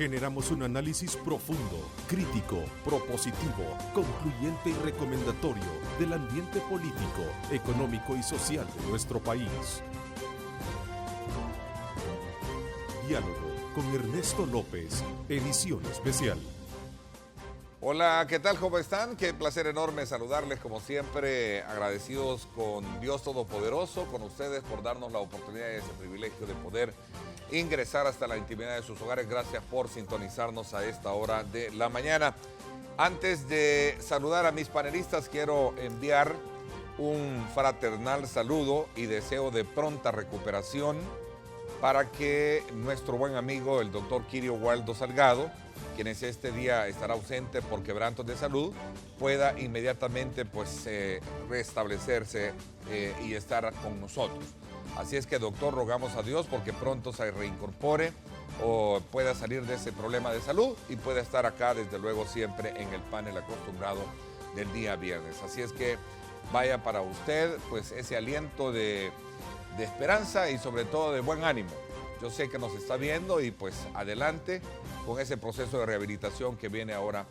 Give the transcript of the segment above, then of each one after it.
Generamos un análisis profundo, crítico, propositivo, concluyente y recomendatorio del ambiente político, económico y social de nuestro país. Diálogo con Ernesto López, edición especial. Hola, ¿qué tal? ¿Cómo están? Qué placer enorme saludarles, como siempre, agradecidos con Dios Todopoderoso, con ustedes por darnos la oportunidad y ese privilegio de poder ingresar hasta la intimidad de sus hogares. Gracias por sintonizarnos a esta hora de la mañana. Antes de saludar a mis panelistas, quiero enviar un fraternal saludo y deseo de pronta recuperación para que nuestro buen amigo, el doctor Kirio Waldo Salgado, quien este día estará ausente por quebrantos de salud, pueda inmediatamente restablecerse y estar con nosotros. Así es que, doctor, rogamos a Dios porque pronto se reincorpore o pueda salir de ese problema de salud y pueda estar acá, desde luego, siempre en el panel acostumbrado del día viernes. Así es que vaya para usted pues ese aliento de esperanza y sobre todo de buen ánimo. Yo sé que nos está viendo y pues adelante con ese proceso de rehabilitación que viene ahora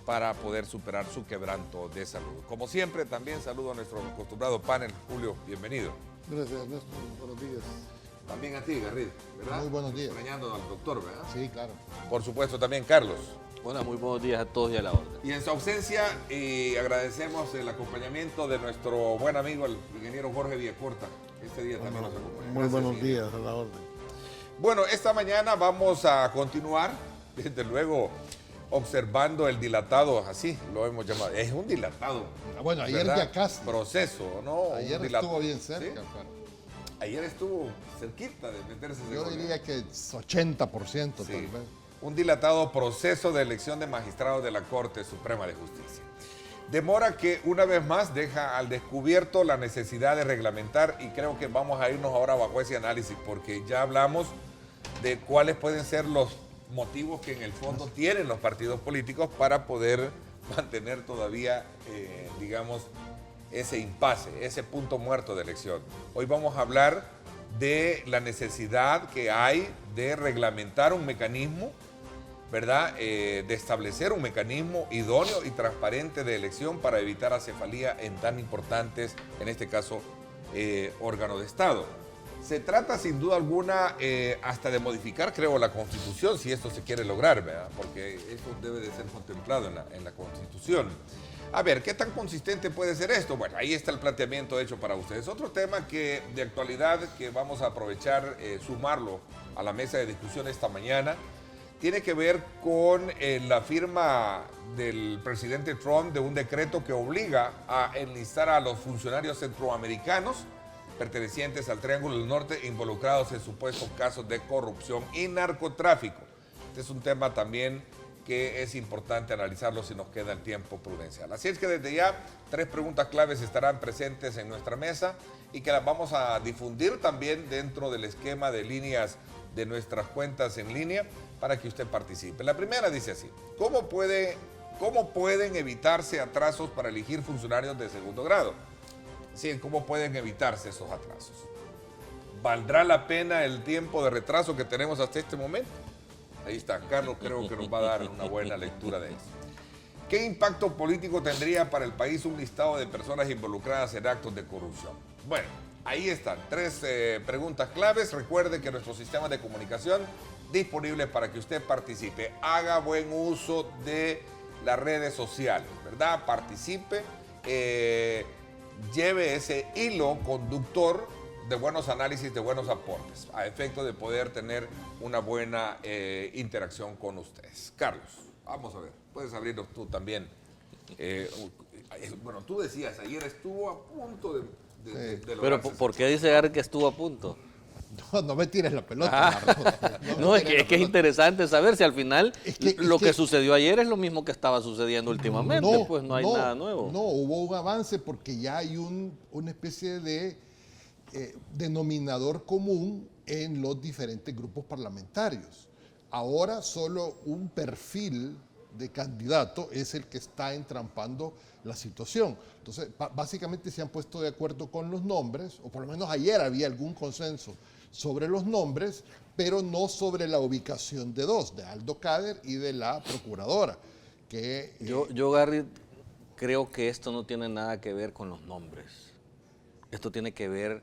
para poder superar su quebranto de salud. Como siempre, también saludo a nuestro acostumbrado panel. Julio, bienvenido. Gracias, Ernesto. Buenos días. También a ti, Garrido, ¿verdad? Muy buenos días. Extrañando al doctor, ¿verdad? Sí, claro. Por supuesto, también Carlos. Bueno, muy buenos días a todos y a la orden. Y en su ausencia, agradecemos el acompañamiento de nuestro buen amigo, el ingeniero Jorge Villacorta. Este día también nos acompaña. Muy buenos días, a la orden. Bueno, esta mañana vamos a continuar, desde luego, observando el dilatado, así lo hemos llamado. Es un dilatado. Bueno, ayer ¿verdad? ya casi. Proceso, ¿no? Ayer estuvo bien cerca, ¿sí? pero Ayer estuvo cerquita de meterse. yo diría que es 80% sí. tal vez. Un dilatado proceso de elección de magistrados de la Corte Suprema de Justicia. Demora que una vez más deja al descubierto la necesidad de reglamentar, y creo que vamos a irnos ahora bajo ese análisis porque ya hablamos de cuáles pueden ser los motivos que en el fondo tienen los partidos políticos para poder mantener todavía, digamos, ese impasse, ese punto muerto de elección. Hoy vamos a hablar de la necesidad que hay de reglamentar un mecanismo, ¿verdad? De establecer un mecanismo idóneo y transparente de elección para evitar acefalía en tan importantes, en este caso, órganos de Estado. Se trata sin duda alguna hasta de modificar, creo, la Constitución, si esto se quiere lograr, ¿verdad? Porque eso debe de ser contemplado en la Constitución. A ver, ¿qué tan consistente puede ser esto? Bueno, ahí está el planteamiento hecho para ustedes. Otro tema que de actualidad que vamos a aprovechar, sumarlo a la mesa de discusión esta mañana, tiene que ver con la firma del presidente Trump de un decreto que obliga a enlistar a los funcionarios centroamericanos pertenecientes al Triángulo del Norte involucrados en supuestos casos de corrupción y narcotráfico. Este es un tema también que es importante analizarlo si nos queda el tiempo prudencial. Así es que desde ya 3 preguntas claves estarán presentes en nuestra mesa y que las vamos a difundir también dentro del esquema de líneas de nuestras cuentas en línea para que usted participe. La primera dice así: ¿Cómo pueden evitarse atrasos para elegir funcionarios de segundo grado? Sí, ¿cómo pueden evitarse esos atrasos? ¿Valdrá la pena el tiempo de retraso que tenemos hasta este momento? Ahí está, Carlos creo que nos va a dar una buena lectura de eso. ¿Qué impacto político tendría para el país un listado de personas involucradas en actos de corrupción? Bueno, ahí están, 3 preguntas claves. Recuerde que nuestro sistema de comunicación disponible para que usted participe. Haga buen uso de las redes sociales, ¿verdad? Participe, lleve ese hilo conductor de buenos análisis, de buenos aportes, a efecto de poder tener una buena interacción con ustedes. Carlos, vamos a ver, puedes abrirnos tú también. Bueno, tú decías, ayer estuvo a punto de Pero ¿por qué dice Gary que estuvo a punto? No me tires la pelota. No, es que es interesante saber si al final lo que sucedió ayer es lo mismo que estaba sucediendo últimamente, pues no hay nada nuevo. No, hubo un avance porque ya hay una especie de denominador común en los diferentes grupos parlamentarios. Ahora solo un perfil de candidato es el que está entrampando la situación. Entonces, básicamente se han puesto de acuerdo con los nombres, o por lo menos ayer había algún consenso sobre los nombres, pero no sobre la ubicación de dos, de Aldo Cader y de la procuradora. Que, yo, Gary, creo que esto no tiene nada que ver con los nombres. Esto tiene que ver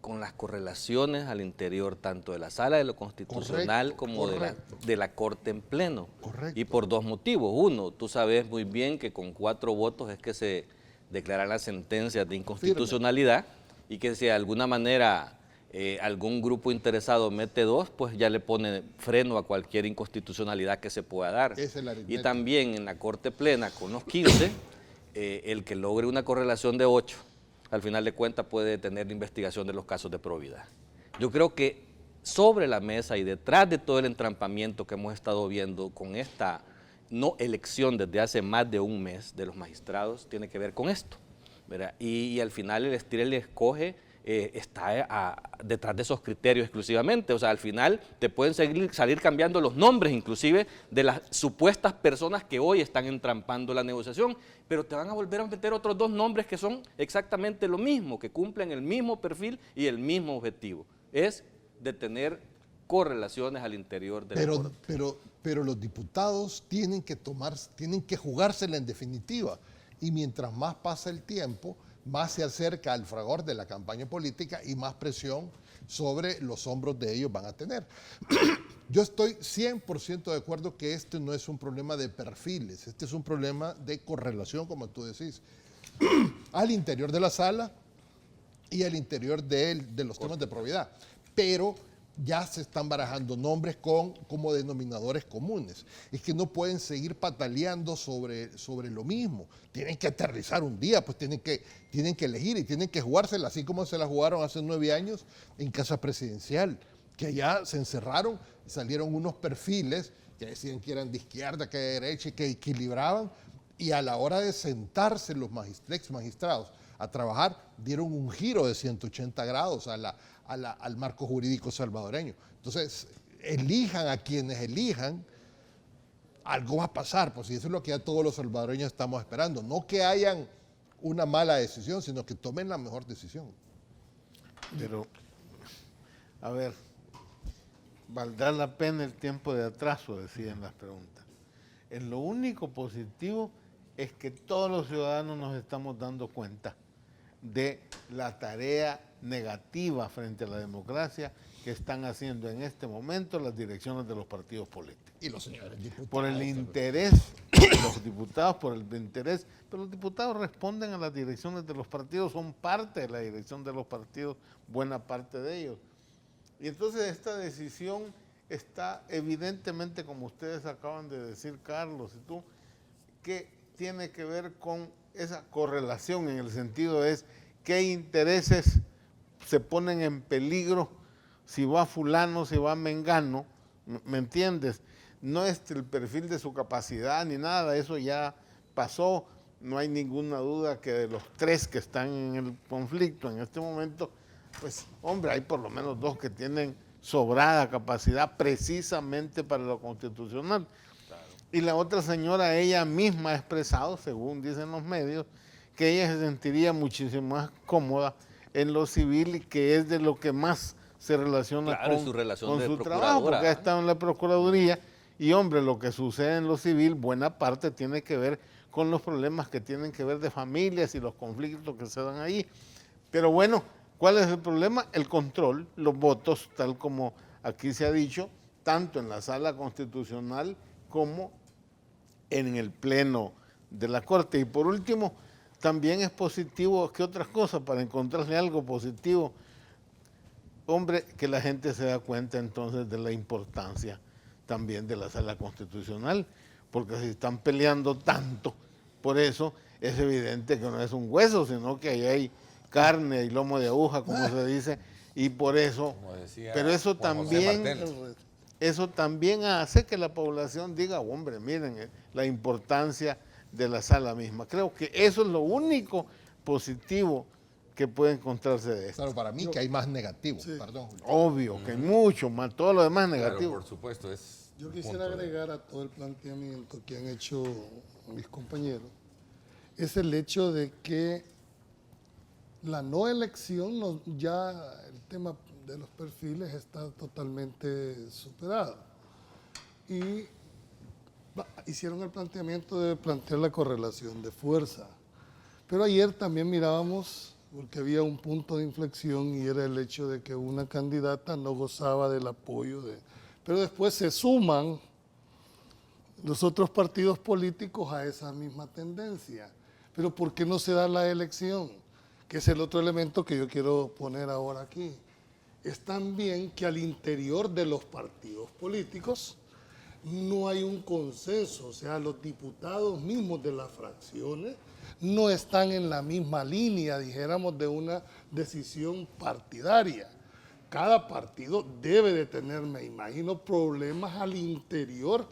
con las correlaciones al interior tanto de la Sala de lo Constitucional como de la Corte en pleno. Correcto. Y por dos motivos. Uno, tú sabes muy bien que con 4 votos es que se declaran las sentencias de inconstitucionalidad y que si de alguna manera algún grupo interesado mete 2, pues ya le pone freno a cualquier inconstitucionalidad que se pueda dar. Y también en la Corte plena con los 15, el que logre una correlación de 8, al final de cuentas puede tener la investigación de los casos de probidad. Yo creo que sobre la mesa y detrás de todo el entrampamiento que hemos estado viendo con esta no elección desde hace más de un mes de los magistrados, tiene que ver con esto, ¿verdad? Y al final el estira y el escoge está detrás de esos criterios exclusivamente. O sea, al final te pueden salir cambiando los nombres inclusive de las supuestas personas que hoy están entrampando la negociación, pero te van a volver a meter otros 2 nombres que son exactamente lo mismo, que cumplen el mismo perfil y el mismo objetivo, es de tener correlaciones al interior de la Corte. Pero los diputados tienen que jugársela en definitiva, y mientras más pasa el tiempo, más se acerca al fragor de la campaña política y más presión sobre los hombros de ellos van a tener. Yo estoy 100% de acuerdo que este no es un problema de perfiles, este es un problema de correlación, como tú decís, al interior de la sala y al interior de los temas de probidad. Pero ya se están barajando nombres como denominadores comunes. Es que no pueden seguir pataleando sobre lo mismo. Tienen que aterrizar un día, pues tienen que elegir y tienen que jugársela, así como se la jugaron hace 9 años en Casa Presidencial, que allá se encerraron y salieron unos perfiles que decían que eran de izquierda, que de derecha y que equilibraban, y a la hora de sentarse los ex magistrados a trabajar, dieron un giro de 180 grados al marco jurídico salvadoreño. Entonces, elijan a quienes elijan, algo va a pasar, pues, y eso es lo que ya todos los salvadoreños estamos esperando. No que hayan una mala decisión, sino que tomen la mejor decisión. Pero, a ver, ¿valdrá la pena el tiempo de atraso? Decían las preguntas. En lo único positivo es que todos los ciudadanos nos estamos dando cuenta de la tarea negativa frente a la democracia que están haciendo en este momento las direcciones de los partidos políticos. Y los señores diputados. Por el interés de los diputados, por el interés, pero los diputados responden a las direcciones de los partidos, son parte de la dirección de los partidos, buena parte de ellos. Y entonces esta decisión está evidentemente, como ustedes acaban de decir, Carlos y tú, que tiene que ver con esa correlación, en el sentido es qué intereses se ponen en peligro si va fulano, si va mengano, ¿me entiendes? No es el perfil de su capacidad ni nada, eso ya pasó, no hay ninguna duda que de los 3 que están en el conflicto en este momento, pues hombre, hay por lo menos 2 que tienen sobrada capacidad precisamente para lo constitucional. Claro. Y la otra señora, ella misma ha expresado, según dicen los medios, que ella se sentiría muchísimo más cómoda en lo civil y que es de lo que más se relaciona con su trabajo, porque ha estado en la Procuraduría y hombre, lo que sucede en lo civil, buena parte tiene que ver con los problemas que tienen que ver de familias y los conflictos que se dan ahí. Pero bueno, ¿cuál es el problema? El control, los votos, tal como aquí se ha dicho, tanto en la Sala Constitucional como en el Pleno de la Corte. Y por último, también es positivo, ¿qué otras cosas? Para encontrarle algo positivo, hombre, que la gente se da cuenta entonces de la importancia también de la Sala Constitucional, porque si están peleando tanto por eso, es evidente que no es un hueso, sino que ahí hay carne y lomo de aguja, como se dice, y por eso, pero eso también hace que la población diga, hombre, miren, la importancia de la sala misma. Creo que eso es lo único positivo que puede encontrarse de esto. Claro, para mí que hay más negativo, sí. Perdón. Obvio, que hay mucho más, todo lo demás negativo. Claro, por supuesto, es... Yo quisiera agregar a todo el planteamiento que han hecho mis compañeros, es el hecho de que la no elección, ya el tema de los perfiles está totalmente superado. Y hicieron el planteamiento de plantear la correlación de fuerza. Pero ayer también mirábamos, porque había un punto de inflexión y era el hecho de que una candidata no gozaba del apoyo de... Pero después se suman los otros partidos políticos a esa misma tendencia. Pero ¿por qué no se da la elección? Que es el otro elemento que yo quiero poner ahora aquí. Es también que al interior de los partidos políticos no hay un consenso, o sea, los diputados mismos de las fracciones no están en la misma línea, dijéramos, de una decisión partidaria. Cada partido debe de tener, me imagino, problemas al interior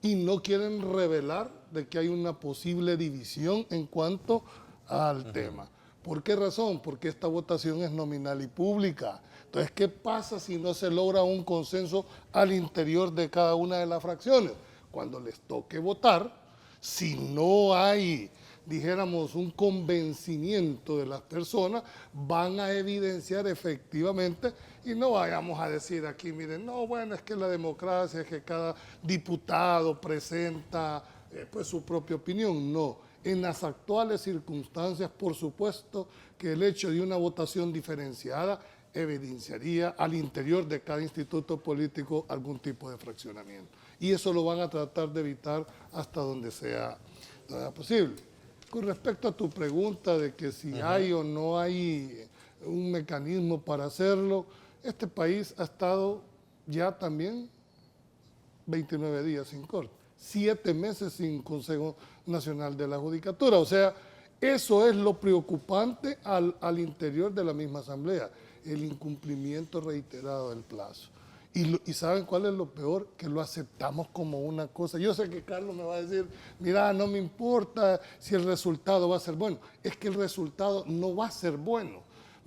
y no quieren revelar de que hay una posible división en cuanto al tema. ¿Por qué razón? Porque esta votación es nominal y pública. Entonces, ¿qué pasa si no se logra un consenso al interior de cada una de las fracciones? Cuando les toque votar, si no hay, dijéramos, un convencimiento de las personas, van a evidenciar efectivamente, y no vayamos a decir aquí, miren, no, bueno, es que la democracia es que cada diputado presenta pues su propia opinión. No, en las actuales circunstancias, por supuesto que el hecho de una votación diferenciada evidenciaría al interior de cada instituto político algún tipo de fraccionamiento. Y eso lo van a tratar de evitar hasta donde sea posible. Con respecto a tu pregunta de que si hay o no hay un mecanismo para hacerlo, este país ha estado ya también 29 días sin corte, 7 meses sin Consejo Nacional de la Judicatura. O sea, eso es lo preocupante al interior de la misma Asamblea, el incumplimiento reiterado del plazo. Y ¿saben cuál es lo peor? Que lo aceptamos como una cosa. Yo sé que Carlos me va a decir, mira, no me importa si el resultado va a ser bueno. Es que el resultado no va a ser bueno.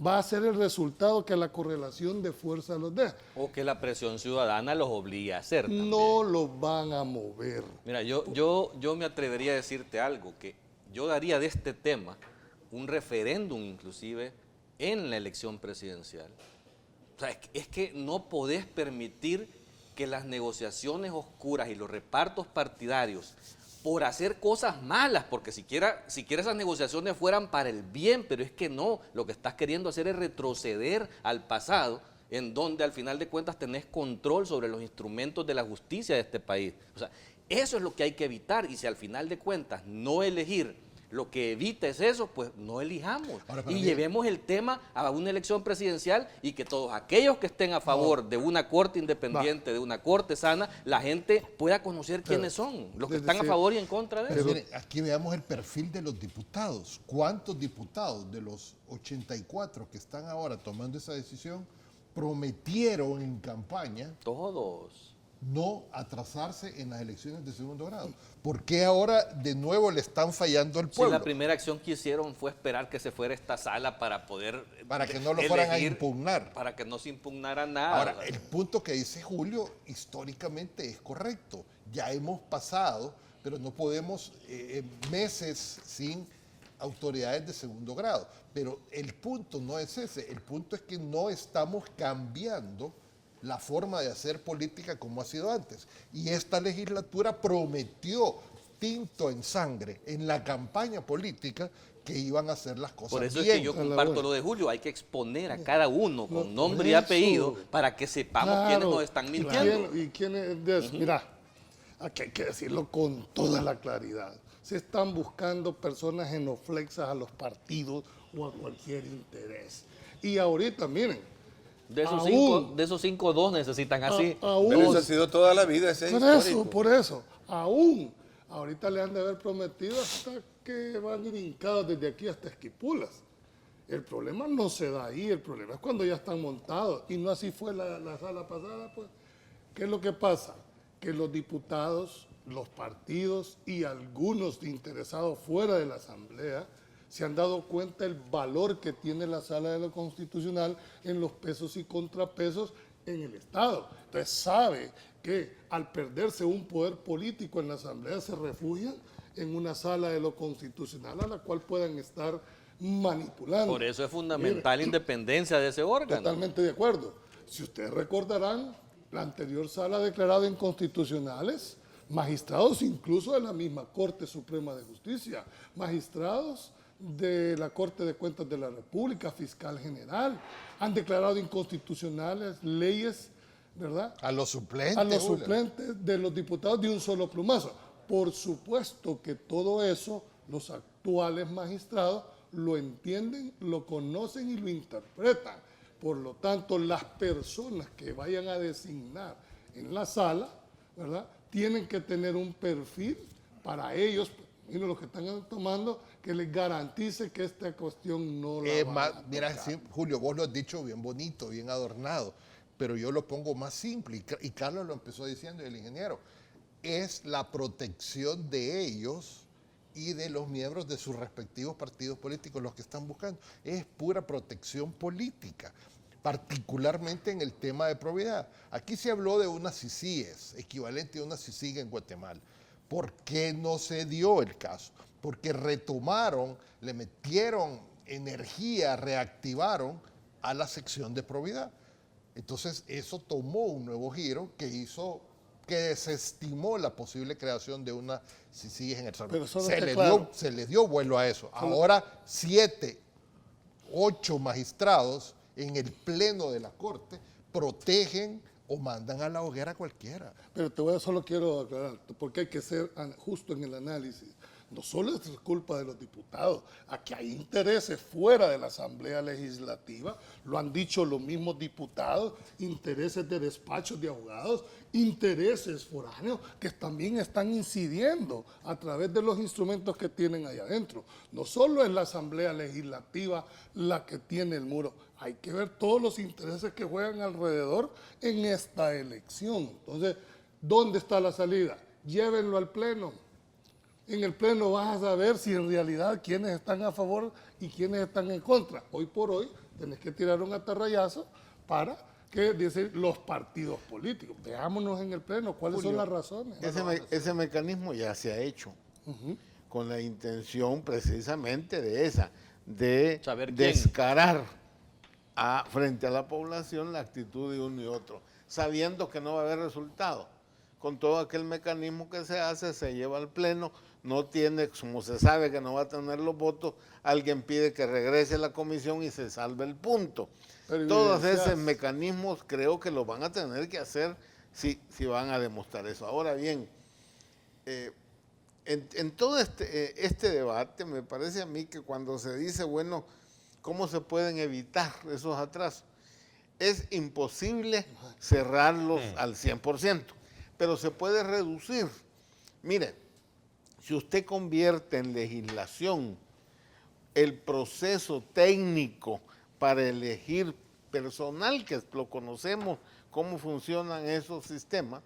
Va a ser el resultado que la correlación de fuerza los deja. O que la presión ciudadana los obligue a hacer también. No lo van a mover. Mira, yo me atrevería a decirte algo, que yo daría de este tema un referéndum inclusive en la elección presidencial. O sea, es que no podés permitir que las negociaciones oscuras y los repartos partidarios por hacer cosas malas, porque siquiera esas negociaciones fueran para el bien, pero es que no, lo que estás queriendo hacer es retroceder al pasado, en donde al final de cuentas tenés control sobre los instrumentos de la justicia de este país. O sea, eso es lo que hay que evitar, y si al final de cuentas no elegir lo que evita es eso, pues no elijamos. Ahora, y llevemos el tema a una elección presidencial y que todos aquellos que estén a favor de una corte independiente, de una corte sana, la gente pueda conocer quiénes son, los que están a favor y en contra de eso. Mire, aquí veamos el perfil de los diputados. ¿Cuántos diputados de los 84 que están ahora tomando esa decisión prometieron en campaña? Todos. No atrasarse en las elecciones de segundo grado. ¿Por qué ahora de nuevo le están fallando al pueblo? Sí, la primera acción que hicieron fue esperar que se fuera esta sala para poder... Para que no lo fueran a impugnar. Para que no se impugnara nada. Ahora, el punto que dice Julio históricamente es correcto. Ya hemos pasado, pero no podemos meses sin autoridades de segundo grado. Pero el punto no es ese. El punto es que no estamos cambiando la forma de hacer política como ha sido antes. Y esta legislatura prometió tinto en sangre en la campaña política que iban a hacer las cosas bien. Por eso es que yo comparto lo de Julio, hay que exponer a cada uno con nombre y apellido para que sepamos quiénes nos están mintiendo. ¿Y quiénes? Mira, aquí hay que decirlo con toda la claridad. Se están buscando personas genuflexas a los partidos o a cualquier interés. Y ahorita, miren, de esos 5, 2 necesitan así. Pero eso ha sido toda la vida, ese histórico. Por eso, aún, ahorita le han de haber prometido hasta que van a ir hincados desde aquí hasta Esquipulas. El problema no se da ahí, el problema es cuando ya están montados. Y no así fue la sala pasada, pues. ¿Qué es lo que pasa? Que los diputados, los partidos y algunos interesados fuera de la Asamblea se han dado cuenta del valor que tiene la Sala de lo Constitucional en los pesos y contrapesos en el Estado. Entonces sabe que al perderse un poder político en la Asamblea se refugian en una Sala de lo Constitucional a la cual puedan estar manipulando. Por eso es fundamental la independencia de ese órgano. Totalmente de acuerdo. si ustedes recordarán, la anterior sala ha declarado inconstitucionales magistrados incluso de la misma Corte Suprema de Justicia, magistrados de la Corte de Cuentas de la República, fiscal general, han declarado inconstitucionales leyes, ¿verdad? A los suplentes. A los suplentes de los diputados de un solo plumazo. Por supuesto que todo eso los actuales magistrados lo entienden, lo conocen y lo interpretan. Por lo tanto, las personas que vayan a designar en la sala, ¿verdad?, tienen que tener un perfil para ellos, miren lo que están tomando, que les garantice que esta cuestión no la van a Mira, tocar. sí, Julio, vos lo has dicho bien bonito, bien adornado, pero yo lo pongo más simple, y Carlos lo empezó diciendo, y el ingeniero, es la protección de ellos y de los miembros de sus respectivos partidos políticos, los que están buscando. Es pura protección política, particularmente en el tema de probidad. Aquí se habló de una CICIES, equivalente a una CICIG en Guatemala. ¿Por qué no se dio el caso? Porque retomaron, le metieron energía, reactivaron a la sección de probidad. Entonces eso tomó un nuevo giro que hizo, que desestimó la posible creación de una CICIG en El Salvador. Se le dio vuelo a eso. Ahora 7, 8 magistrados en el pleno de la Corte protegen o mandan a la hoguera a cualquiera. Pero solo quiero aclarar, porque hay que ser justo en el análisis. No solo es culpa de los diputados, aquí hay intereses fuera de la Asamblea Legislativa, lo han dicho los mismos diputados, intereses de despachos de abogados, intereses foráneos que también están incidiendo a través de los instrumentos que tienen ahí adentro. No solo es la Asamblea Legislativa la que tiene el muro, hay que ver todos los intereses que juegan alrededor en esta elección. Entonces, ¿dónde está la salida? Llévenlo al Pleno. En el Pleno vas a saber si en realidad quiénes están a favor y quiénes están en contra. Hoy por hoy tenés que tirar un atarrayazo para que dicen los partidos políticos. Veámonos en el Pleno cuáles son las razones. Ese mecanismo ya se ha hecho con la intención precisamente de esa, de descarar frente a la población la actitud de uno y otro, sabiendo que no va a haber resultado. Con todo aquel mecanismo que se hace, se lleva al Pleno, no tiene, como se sabe que no va a tener los votos, alguien pide que regrese a la comisión y se salve el punto. Todos esos mecanismos creo que los van a tener que hacer si van a demostrar eso. Ahora bien, en todo este debate me parece a mí que cuando se dice, bueno, ¿cómo se pueden evitar esos atrasos? Es imposible cerrarlos al 100%. Pero se puede reducir. Mire, si usted convierte en legislación el proceso técnico para elegir personal, que lo conocemos, cómo funcionan esos sistemas,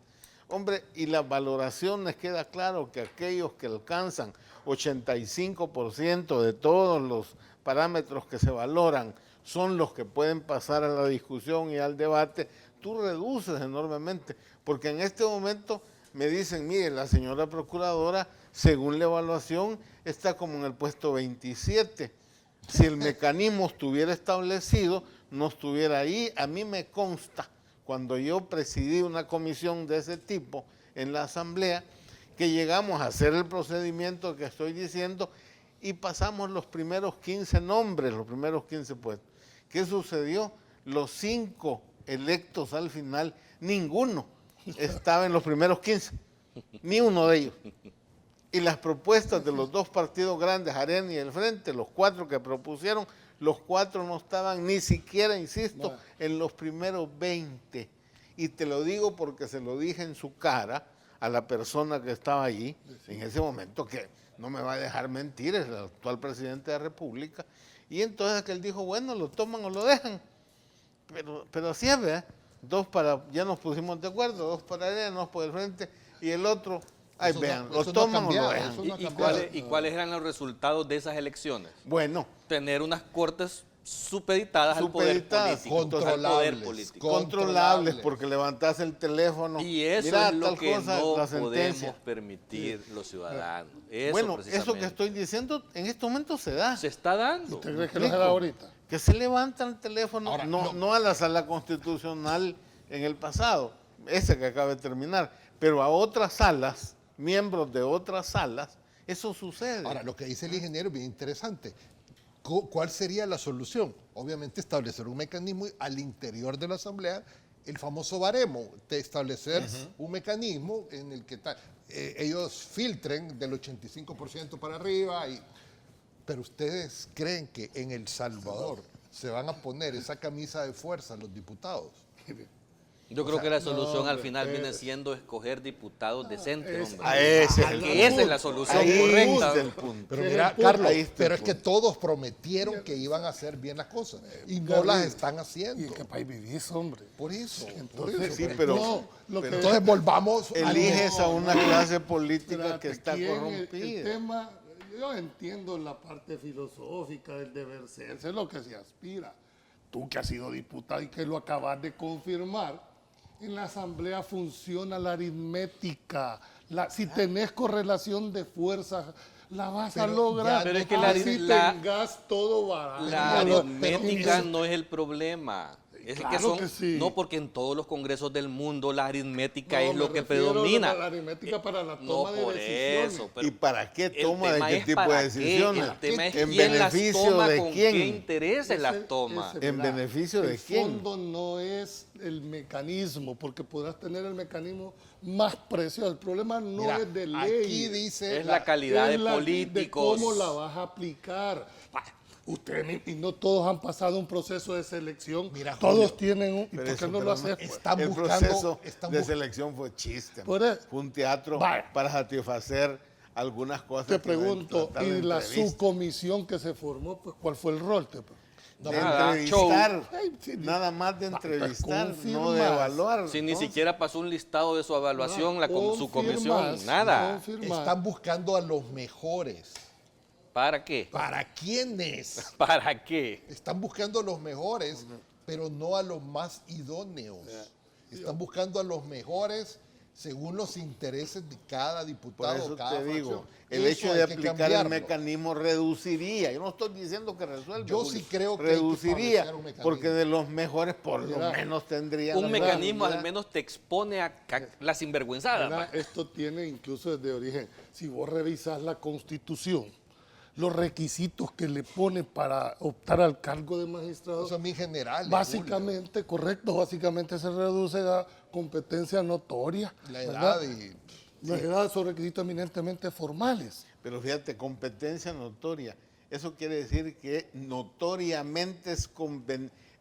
hombre, y las valoraciones, queda claro que aquellos que alcanzan 85% de todos los parámetros que se valoran son los que pueden pasar a la discusión y al debate, tú reduces enormemente, porque en este momento me dicen, mire, la señora procuradora, según la evaluación, está como en el puesto 27. Si el mecanismo estuviera establecido, no estuviera ahí. A mí me consta, cuando yo presidí una comisión de ese tipo en la Asamblea, que llegamos a hacer el procedimiento que estoy diciendo y pasamos los primeros 15 nombres, los primeros 15 puestos. ¿Qué sucedió? Los 5 electos al final, ninguno estaba en los primeros 15, ni uno de ellos. Y las propuestas de los dos partidos grandes, Arena y el Frente, los 4 que propusieron, los 4 no estaban ni siquiera, insisto, en los primeros 20. Y te lo digo porque se lo dije en su cara a la persona que estaba allí, en ese momento, que no me va a dejar mentir, es el actual presidente de la República. Y entonces que él dijo, bueno, lo toman o lo dejan. Pero así es, ¿verdad? Ya nos pusimos de acuerdo, 2 para Arena, 2 por el Frente, y el otro, ahí vean, lo toman o lo dejan. ¿Y cuáles eran los resultados de esas elecciones? Bueno. Tener unas cortes supeditadas al poder político. Controlables, porque levantas el teléfono. Y eso es lo que no podemos permitir los ciudadanos. Bueno, eso que estoy diciendo en estos momentos se da. Se está dando. ¿Usted cree que lo hará ahorita? que se levantan el teléfono, Ahora, no a la sala constitucional en el pasado, ese que acaba de terminar, pero a otras salas, miembros de otras salas, eso sucede. Ahora, lo que dice el ingeniero es bien interesante. ¿Cuál sería la solución? Obviamente establecer un mecanismo al interior de la Asamblea, el famoso baremo, de establecer un mecanismo en el que ellos filtren del 85% para arriba. Pero ustedes creen que en El Salvador se van a poner esa camisa de fuerza los diputados. Yo creo que la solución al final viene siendo escoger diputados decentes, hombre. Esa es la solución Ahí correcta. está el punto. Pero Ese mira, es el punto. Carlos, Ahí está pero el es que punto. todos prometieron que iban a hacer bien las cosas y no las están ¿Y haciendo. en qué país vivís, hombre? Por eso. Entonces, Sí, pero- no, lo que Entonces volvamos Eliges a una clase política Espérate, que está aquí en el corrompida. tema, yo entiendo la parte filosófica del deber ser, es lo que se aspira. Tú que has sido diputado y que lo acabas de confirmar, en la asamblea funciona la aritmética. Si tenés correlación de fuerzas, la vas a Pero lograr. ya, pero es que Así tengas todo barato. La Pero- aritmética pero- no es el problema. Es que Claro que sí. No, porque en todos los congresos del mundo la aritmética No, es lo me que refiero predomina. a la aritmética para la No toma de por decisiones. eso. Pero ¿Y para qué el toma de tema qué es tipo para de decisiones? El tema es ¿En quién las beneficio toma, de con quién? qué intereses las Ese- toma. ese, ¿En verá, beneficio de quién? El fondo no es el mecanismo, porque podrás tener el mecanismo más precioso. El problema no Mira, es de ley. aquí dice Es la calidad es de de políticos. cómo la vas a aplicar. Y no todos han pasado un proceso de selección. Mira, todos Julio, tienen un... ¿Y pero por qué eso, no pero lo haces? Pues? están el buscando- proceso están de bus- selección fue chiste. Por eso- Fue un teatro Vaya. para satisfacer algunas cosas. Te que no pregunto, tratar de ¿y la entrevista. subcomisión que se formó, pues cuál fue el rol? De Nada, entrevistar, Ay, sí, nada más de pues, entrevistar, no confirmas. de evaluar. Si ni ¿no? siquiera pasó un listado de su evaluación, su comisión, Confirmas, nada. confirmas. están buscando a los mejores. ¿Para qué? ¿Para quiénes? ¿Para qué? Están buscando a los mejores, pero no a los más idóneos. Están buscando a los mejores según los intereses de cada Por diputado, eso cada te digo, fracción. el Eso hecho de hay que aplicar el cambiarlo. mecanismo reduciría. Yo no estoy diciendo que resuelva. Yo Julio, sí creo que hay que reduciría, establecer un mecanismo. porque de los mejores por lo Mira, menos tendrían Un la mecanismo al posibilidad. menos te expone a la sinvergüenzada. Mira, pa. esto tiene incluso desde origen. Si vos revisas la Constitución, los requisitos que le pone para optar al cargo de magistrado, Son bien generales. básicamente, correcto, básicamente se reduce a competencia notoria. Julio. La ¿verdad? edad y... La edad son requisitos eminentemente formales. Pero fíjate, competencia notoria. Eso quiere decir que notoriamente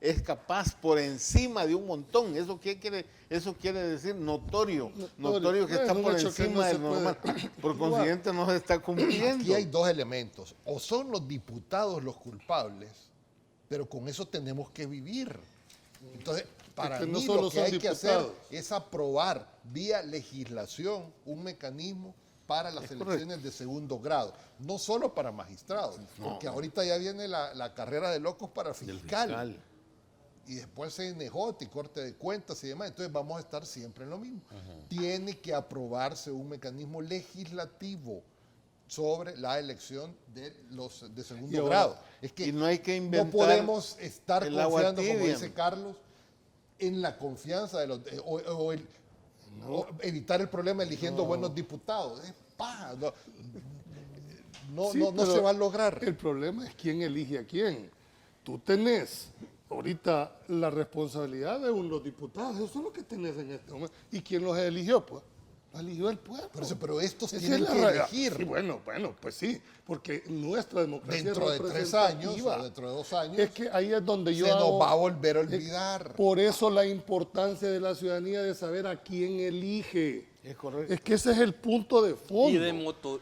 es capaz por encima de un montón. ¿Eso qué quiere? Eso quiere decir notorio. Notorio que Es está un por hecho que encima no se del normal. puede. Por consiguiente no se está cumpliendo. Aquí hay dos elementos. O son los diputados los culpables, pero con eso tenemos que vivir. Entonces, para que no mí solo lo que son hay que hacer diputados. es aprobar vía legislación un mecanismo para las elecciones de segundo grado. No solo para magistrados, porque ahorita ya viene la carrera de locos para fiscal. Y después CNJ y Corte de Cuentas y demás. Entonces vamos a estar siempre en lo mismo. Tiene que aprobarse un mecanismo legislativo sobre la elección de los de segundo Y ahora- grado. Es que y no hay que inventar no podemos estar el agua confiando, como tibia. dice Carlos, en la confianza de los o evitar el problema eligiendo buenos diputados. Es paja, no, Sí, no pero se va a lograr. El problema es quién elige a quién. Tú tenés ahorita la responsabilidad de los diputados, eso es lo que tenés en este momento. ¿Y quién los eligió? Pues lo eligió el pueblo. Pero estos Esa tienen es la que realidad. elegir. Sí, bueno, nuestra sí, porque nuestra democracia Dentro de 3 años representativa. o dentro de 2 años Es que ahí es donde yo se nos hago- va a volver a olvidar. Por eso la importancia de la ciudadanía de saber a quién elige. Es correcto. Es que ese es el punto de fondo. Y de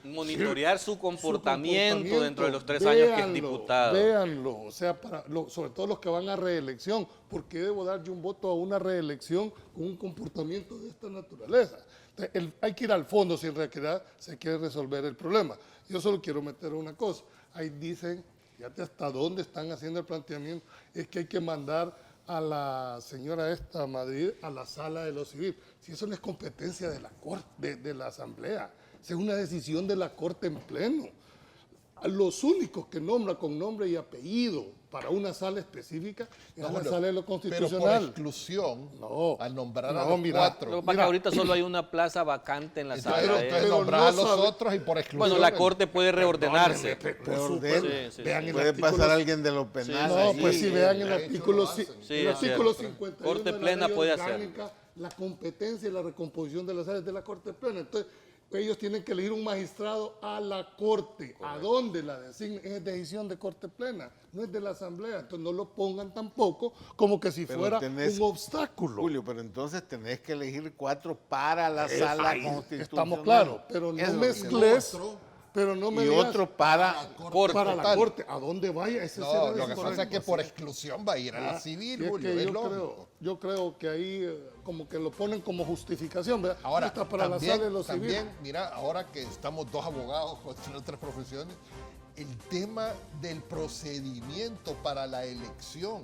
monitorear su Su comportamiento dentro de los 3 años que es véanlo, diputado. Véanlo, o sea, sobre todo los que van a reelección. ¿Por qué debo dar yo un voto a una reelección con un comportamiento de esta naturaleza? Entonces, hay que ir al fondo si en realidad se quiere resolver el problema. Yo solo quiero meter una cosa. Ahí dicen, fíjate hasta dónde están haciendo el planteamiento, es que hay que mandar a la señora esta a Madrid a la sala de lo civil. Si eso no es competencia de la Corte, de la Asamblea, esa es una decisión de la Corte en pleno. A los únicos que nombra con nombre y apellido para una sala específica, es No, la Julio, sala de lo pero por constitucional. exclusión, No, al nombrar no, a los mira, cuatro. Lo que pasa es que ahorita solo hay una plaza vacante en la Entonces, sala. entonces pero nombrar no a los sabe- otros y por exclusión. Bueno, la Corte puede reordenarse. Reordena. Vean el Puede artículo- pasar alguien de lo penal. No, ahí. pues si vean el de hecho artículo, lo hacen. Sí, el es artículo cierto. 51 Corte de la plena ley puede orgánica, la competencia y la recomposición de las áreas de la Corte Plena. Entonces, ellos tienen que elegir un magistrado a la Corte. ¿A dónde la designen? Es decisión de Corte Plena, no es de la Asamblea. Entonces, no lo pongan tampoco como que si Pero fuera tenés- un obstáculo. Julio, pero entonces tenés que elegir 4 para la sala Ahí constitucional. estamos claros, pero no Eso es lo que- mezcles, pero no me Y digas otro para... para la total. Corte. ¿A dónde vaya? Ese No, será lo que el pasa es que correcto, por sí. exclusión va a ir a la civil, Y es Julio. que es lógico. yo creo que ahí como que lo ponen como justificación, ¿verdad? Ahora, Está para también, la sala de los civiles. también, mira, ahora que estamos dos abogados con otras profesiones, el tema del procedimiento para la elección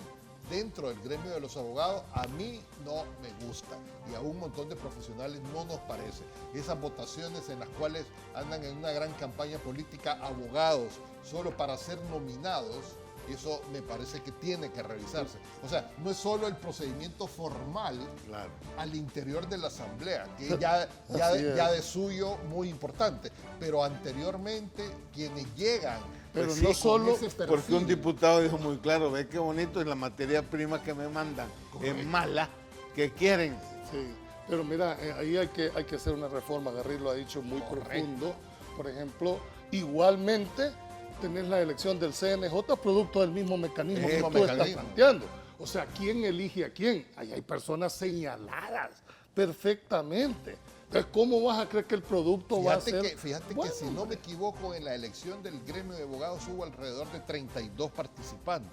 dentro del gremio de los abogados a mí no me gusta y a un montón de profesionales no nos parece. Esas votaciones en las cuales andan en una gran campaña política abogados solo para ser nominados, eso me parece que tiene que revisarse. O sea, no es solo el procedimiento formal Claro. al interior de la Asamblea, que ya Así es. de suyo muy importante, pero anteriormente quienes llegan, Pero pues no con solo ese perfil, Porque un diputado dijo muy claro, ve qué bonito y la materia prima que me mandan es mala, ¿qué quieren? Sí, pero mira, ahí hay que hacer una reforma, Garrido lo ha dicho muy Correcto. profundo. Por ejemplo, igualmente tenés la elección del CNJ producto del mismo mecanismo que Mismo tú estás mecanismo. planteando. O sea, ¿quién elige a quién? Ahí hay personas señaladas perfectamente. Entonces, ¿cómo vas a creer que el producto va a ser Fíjate bueno? que si no me equivoco, en la elección del gremio de abogados hubo alrededor de 32 participantes.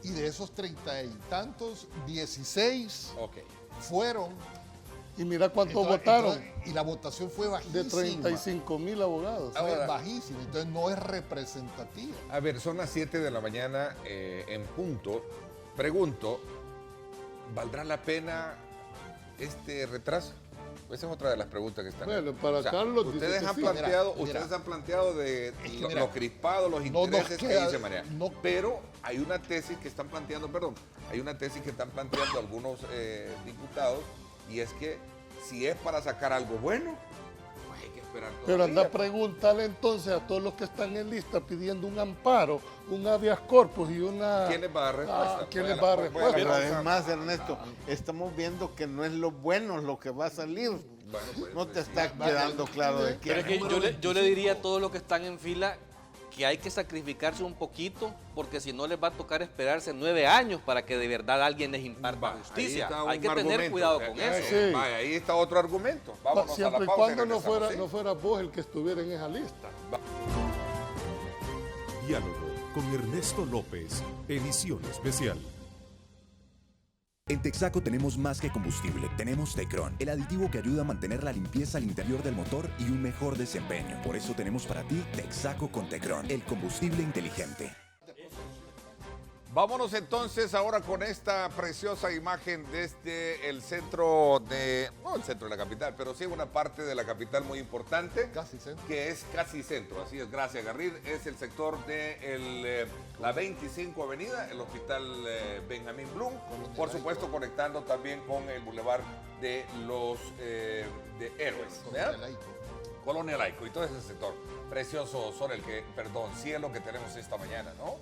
Y de esos 30 y tantos, 16 Ok. fueron. Y mira cuántos Entonces- votaron, entonces, y la votación fue de bajísima. 35,000 abogados. Fue Ahora- bajísima, entonces no es representativa. A ver, son las 7 de la mañana en punto. Pregunto, ¿valdrá la pena este retraso? Esa es otra de las preguntas que están. Bueno, para Carlos dice ustedes que han sí. planteado, Mira, ustedes han planteado de Es que lo, mira, lo crispado, los no nos intereses que queda- dice María. no- Pero hay una tesis que están planteando, perdón, hay una tesis que están planteando algunos diputados y es que si es para sacar algo bueno, pues hay que esperar Pero todavía. anda a preguntarle entonces a todos los que están en lista pidiendo un amparo, un habeas corpus y una... ¿Quién les va a dar respuesta? ¿quién Voy les la- va a dar voy respuesta? Pero pausa. además, Ernesto, estamos viendo que no es lo bueno lo que va a salir. Bueno, pues, No te sí. está quedando claro de Pero es quién. que yo le diría a todos los que están en fila que hay que sacrificarse un poquito porque si no les va a tocar esperarse 9 años para que de verdad alguien les imparta Va, ahí justicia. está Hay un que tener argumento. cuidado con eso. Sí. Vaya, ahí está otro argumento. Vámonos a la Siempre y pausa cuando no regresamos, fuera, ¿sí? no fuera vos el que estuviera en esa lista. Diálogo con Ernesto López, edición especial. En Texaco tenemos más que combustible, tenemos Tecron, el aditivo que ayuda a mantener la limpieza al interior del motor y un mejor desempeño. Por eso tenemos para ti Texaco con Tecron, el combustible inteligente. Vámonos entonces ahora con esta preciosa imagen desde el centro de, no el centro de la capital, pero sí una parte de la capital muy importante. Casi centro. Que es casi centro, así es, gracias Garrid. Es el sector de la 25 Avenida, el Hospital Benjamín Blum, por supuesto conectando también con el Boulevard de los de Héroes. ¿verdad? Colonia Laico y todo ese sector. Precioso cielo que tenemos esta mañana, ¿no?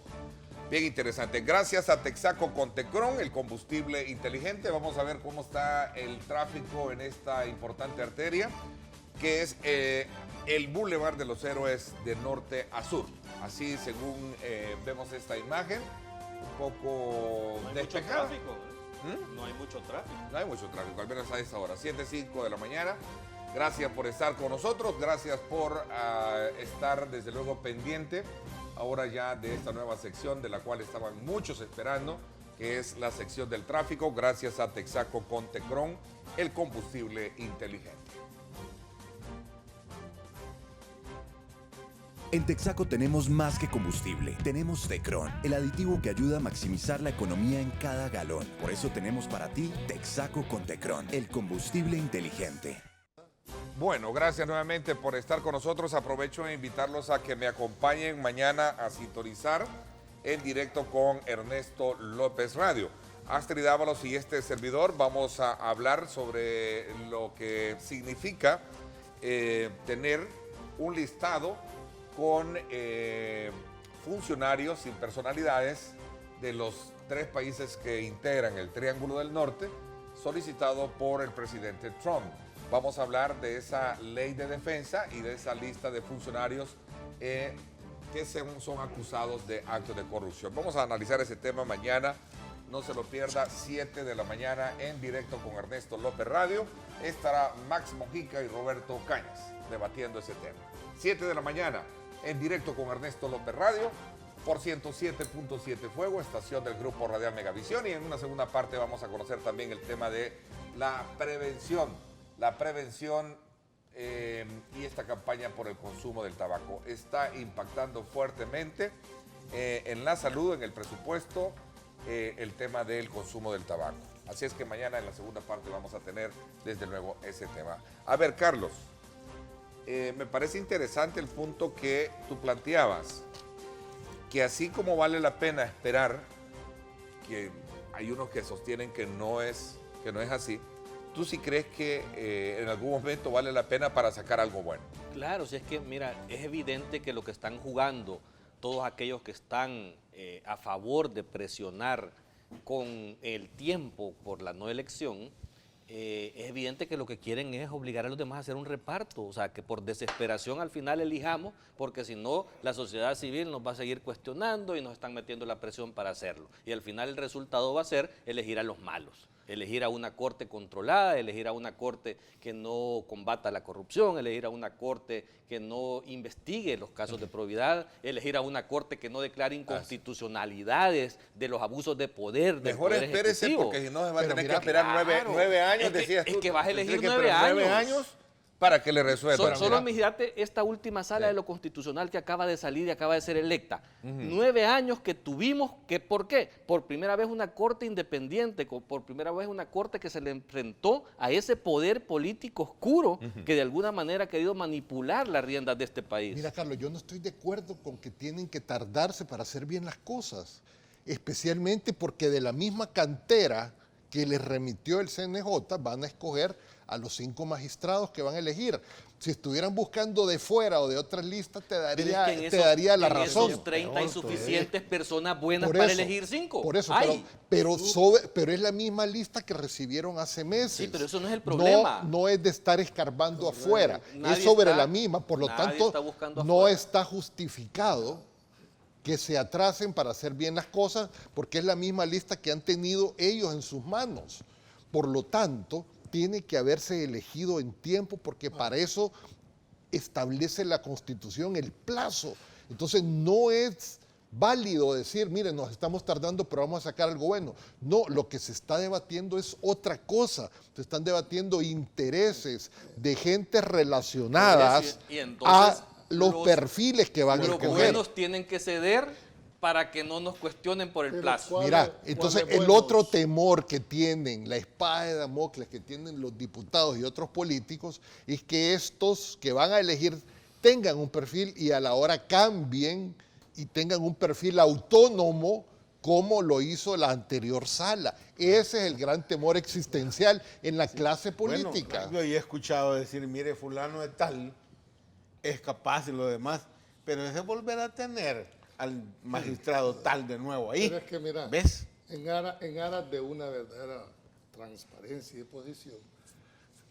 Bien interesante. Gracias a Texaco con Tecron, el combustible inteligente. Vamos a ver cómo está el tráfico en esta importante arteria, que es el Boulevard de los Héroes de norte a sur. Así según vemos esta imagen, un poco despejada. No hay mucho tráfico. No hay mucho tráfico, al menos a esta hora, 7:05 de la mañana. Gracias por estar con nosotros, gracias por estar desde luego pendiente ahora ya de esta nueva sección de la cual estaban muchos esperando, que es la sección del tráfico, gracias a Texaco con Tecron, el combustible inteligente. En Texaco tenemos más que combustible, tenemos Tecron, el aditivo que ayuda a maximizar la economía en cada galón. Por eso tenemos para ti Texaco con Tecron, el combustible inteligente. Bueno, gracias nuevamente por estar con nosotros. Aprovecho de invitarlos a que me acompañen mañana a sintonizar en directo con Ernesto López Radio. Astrid Ábalos y este servidor vamos a hablar sobre lo que significa tener un listado con funcionarios y personalidades de los 3 países que integran el Triángulo del Norte, solicitado por el presidente Trump. Vamos a hablar de esa ley de defensa y de esa lista de funcionarios que son acusados de actos de corrupción. Vamos a analizar ese tema mañana. No se lo pierda, 7 de la mañana en directo con Ernesto López Radio. Estará Max Mojica y Roberto Cañas debatiendo ese tema. 7 de la mañana en directo con Ernesto López Radio por 107.7 Fuego, estación del Grupo Radial Megavisión. Y en una segunda parte vamos a conocer también el tema de la prevención. La prevención y esta campaña por el consumo del tabaco está impactando fuertemente en la salud, en el presupuesto, el tema del consumo del tabaco. Así es que mañana en la segunda parte vamos a tener desde luego ese tema. A ver, Carlos, me parece interesante el punto que tú planteabas, que así como vale la pena esperar, que hay unos que sostienen que no es así, ¿tú sí crees que en algún momento vale la pena para sacar algo bueno? Claro, si es que, mira, es evidente que lo que están jugando todos aquellos que están a favor de presionar con el tiempo por la no elección, es evidente que lo que quieren es obligar a los demás a hacer un reparto, o sea, que por desesperación al final elijamos, porque si no, la sociedad civil nos va a seguir cuestionando y nos están metiendo la presión para hacerlo. Y al final el resultado va a ser elegir a los malos, elegir a una corte controlada, elegir a una corte que no combata la corrupción, elegir a una corte que no investigue los casos de probidad, elegir a una corte que no declare inconstitucionalidades de los abusos de poder del Mejor poder espérese, ejecutivo. porque si no se va a Pero tener mira, que esperar claro. 9 años, Es que vas a elegir Tiene que 9 esperar 9 años. años para que le resuelvan. Solo imagínate esta última sala de lo constitucional que acaba de salir y acaba de ser electa. 9 años que tuvimos, que ¿por qué? Por primera vez una corte independiente, por primera vez una corte que se le enfrentó a ese poder político oscuro que de alguna manera ha querido manipular las riendas de este país. Mira, Carlos, yo no estoy de acuerdo con que tienen que tardarse para hacer bien las cosas, especialmente porque de la misma cantera que les remitió el CNJ van a escoger a los 5 magistrados que van a elegir. Si estuvieran buscando de fuera o de otras listas, te daría, Pero es que te daría la en razón. esos 30 hay suficientes personas buenas Por para eso, elegir 5. Por eso, Ay, pero es la misma lista que recibieron hace meses. Sí, pero eso no es el problema. No es de estar escarbando afuera, Nadie es sobre está- la misma. Por lo nadie tanto, está buscando no afuera. está justificado que se atrasen para hacer bien las cosas, porque es la misma lista que han tenido ellos en sus manos. Por lo tanto, tiene que haberse elegido en tiempo, porque para eso establece la Constitución el plazo. Entonces, no es válido decir, miren, nos estamos tardando, pero vamos a sacar algo bueno. No, lo que se está debatiendo es otra cosa. Se están debatiendo intereses de gente relacionadas Y entonces, a los perfiles que van a los escoger. buenos tienen que ceder para que no nos cuestionen por el Pero plazo. ¿cuál- Mira, ¿cuáles entonces el buenos? otro temor que tienen, la espada de Damocles que tienen los diputados y otros políticos, es que estos que van a elegir tengan un perfil y a la hora cambien y tengan un perfil autónomo como lo hizo la anterior sala. Ese es el gran temor existencial en la clase política. Bueno, yo he escuchado decir, mire, fulano de tal es capaz y lo demás, pero ese volver a tener al magistrado tal de nuevo ahí. Pero es que mira, ¿Ves? en aras de una verdadera transparencia y posición,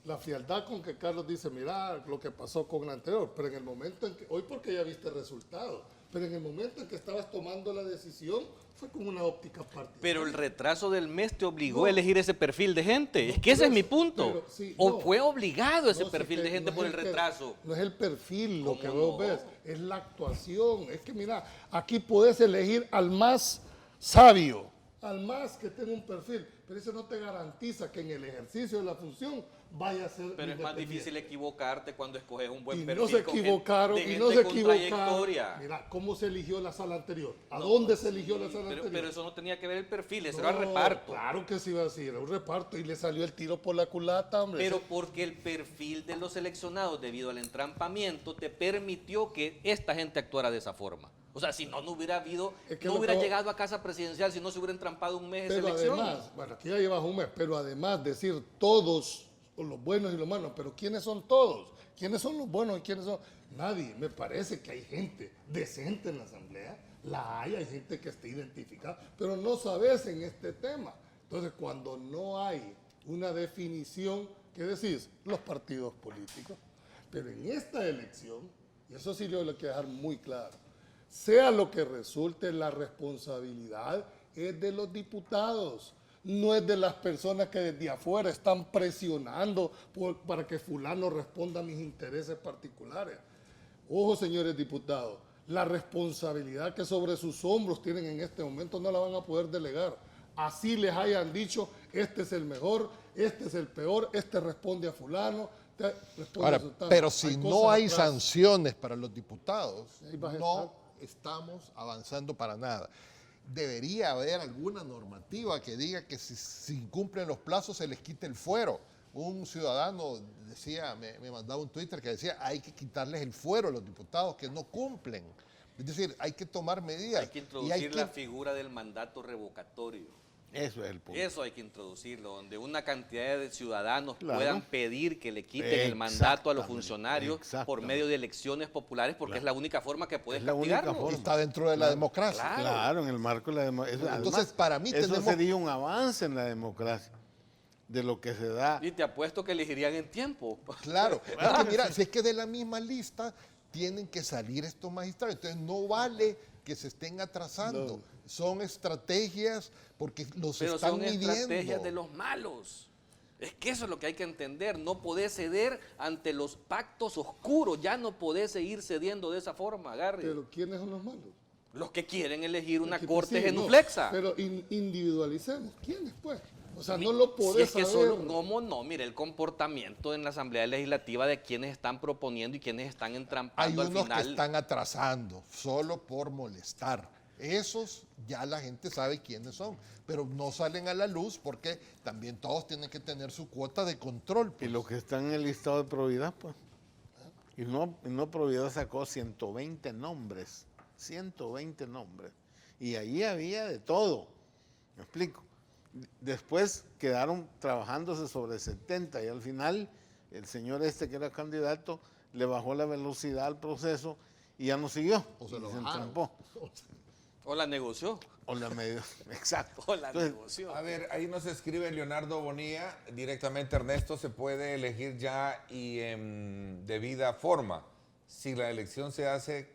la frialdad con que Carlos dice, mira lo que pasó con el anterior, pero en el momento en que, hoy porque ya viste el resultado, pero en el momento en que estabas tomando la decisión, fue con una óptica particular. Pero el retraso del mes te obligó No. a elegir ese perfil de gente. No, Es que ese es pero- mi punto. pero sí, ¿O no. fue obligado ese No, si perfil que de gente no por es el per- retraso? No es el perfil lo ¿Cómo que vos no? ves, es la actuación. Es que mira, aquí puedes elegir al más sabio, al más que tenga un perfil, pero eso no te garantiza que en el ejercicio de la función vaya a ser Pero es más independiente. difícil equivocarte cuando escoges un buen Y perfil no se con gente- equivocaron, de y gente no se con equivocaron. trayectoria. Mira, ¿cómo se eligió la sala anterior? ¿A No, dónde se eligió la sala pero, anterior? pero eso no tenía que ver el perfil, eso No, era reparto. Claro que sí iba a decir, era un reparto y le salió el tiro por la culata, hombre. Pero porque el perfil de los seleccionados, debido al entrampamiento, te permitió que esta gente actuara de esa forma. O sea, si no, no hubiera habido, Es que no lo hubiera que- llegado a casa presidencial si no se hubiera entrampado un mes esa Pero elección. además, bueno, aquí ya llevas un mes, pero además decir todos, o los buenos y los malos, pero ¿quiénes son todos? ¿Quiénes son los buenos y quiénes son? Nadie. Me parece que hay gente decente en la Asamblea, hay gente que está identificada, pero no sabes en este tema. Entonces, cuando no hay una definición, ¿qué decís? Los partidos políticos. Pero en esta elección, y eso sí yo lo quiero dejar muy claro, sea lo que resulte, la responsabilidad es de los diputados, no es de las personas que desde afuera están presionando para que fulano responda a mis intereses particulares. Ojo, señores diputados, la responsabilidad que sobre sus hombros tienen en este momento no la van a poder delegar. Así les hayan dicho, este es el mejor, este es el peor, este responde a fulano, responde Ahora, a sultano. pero si no cosas hay atrás. sanciones para los diputados, Ahí vas a no estamos avanzando para nada. Debería haber alguna normativa que diga que si incumplen los plazos se les quite el fuero. Un ciudadano decía, me mandaba un Twitter que decía, hay que quitarles el fuero a los diputados que no cumplen. Es decir, hay que tomar medidas. Hay que y introducir la figura del mandato revocatorio. Eso es el punto. Eso hay que introducirlo, donde una cantidad de ciudadanos Claro. puedan pedir que le quiten el mandato a los funcionarios por Exactamente. medio de elecciones populares, porque es la única forma que puedes Es la única castigarlos. forma. está dentro de la democracia. Claro. Claro, en el marco de la democracia. Entonces, para mí eso tenemos- sería un avance en la democracia, de lo que se da. Y te apuesto que elegirían en tiempo. Claro, es que mira, si es que de la misma lista tienen que salir estos magistrados, entonces no vale que se estén atrasando. No. Son estrategias porque los Pero están son midiendo. estrategias de los malos. Es que eso es lo que hay que entender. No podés ceder ante los pactos oscuros. Ya no podés seguir cediendo de esa forma, Garry. Pero ¿quiénes son los malos? Los que quieren elegir una Que corte sí, no, genuflexa. pero individualicemos. ¿Quiénes, pues? O sea, no lo podés Si es que saber. solo, ¿cómo no? Mire, el comportamiento en la Asamblea Legislativa de quienes están proponiendo y quienes están Hay entrampando al unos final. que están atrasando solo por molestar. Esos ya la gente sabe quiénes son, pero no salen a la luz porque también todos tienen que tener su cuota de control. Y pues. los que están en el listado de probidad, pues. Y no probidad sacó 120 nombres. 120 nombres. Y ahí había de todo. ¿Me explico? Después quedaron trabajándose sobre 70 y al final el señor este que era candidato le bajó la velocidad al proceso y ya no siguió. O se y lo se bajaron. entrampó. O la negoció. O la medio. Exacto. O la Entonces, negoció. A ver, ahí nos escribe Leonardo Bonilla, directamente Ernesto, se puede elegir ya y en debida forma. Si la elección se hace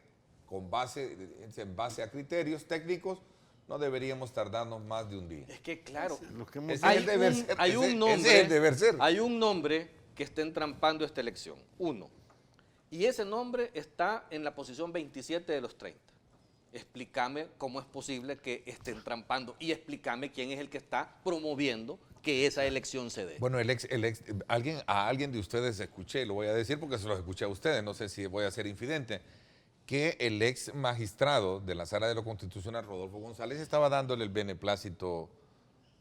en base a criterios técnicos, no deberíamos tardarnos más de un día. Es que claro, lo que hemos Ese es el deber ser, hay ese- un ese nombre, es el deber ser. hay un nombre que está entrampando esta elección, uno. Y ese nombre está en la posición 27 de los 30. Explícame cómo es posible que esté entrampando y explícame quién es el que está promoviendo que esa elección se dé. Bueno, a alguien de ustedes escuché, lo voy a decir porque se los escuché a ustedes, no sé si voy a ser infidente, que el ex magistrado de la Sala de lo Constitucional, Rodolfo González, estaba dándole el beneplácito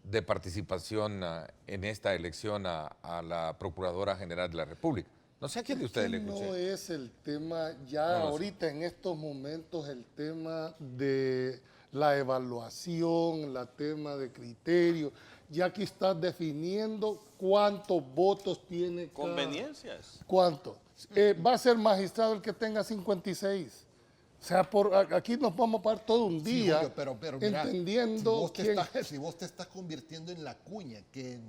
de participación en esta elección a la Procuradora General de la República. No sé a quién de ustedes le escuché. No es el tema, ya No lo sé. ahorita en estos momentos, el tema de la evaluación, el tema de criterio. Ya aquí estás definiendo cuántos votos tiene cada. Conveniencias. ¿Cuánto? Va a ser magistrado el que tenga 56. O sea, aquí nos vamos a parar todo un Sí, día Julio, pero mira, entendiendo si vos te estás convirtiendo en la cuña que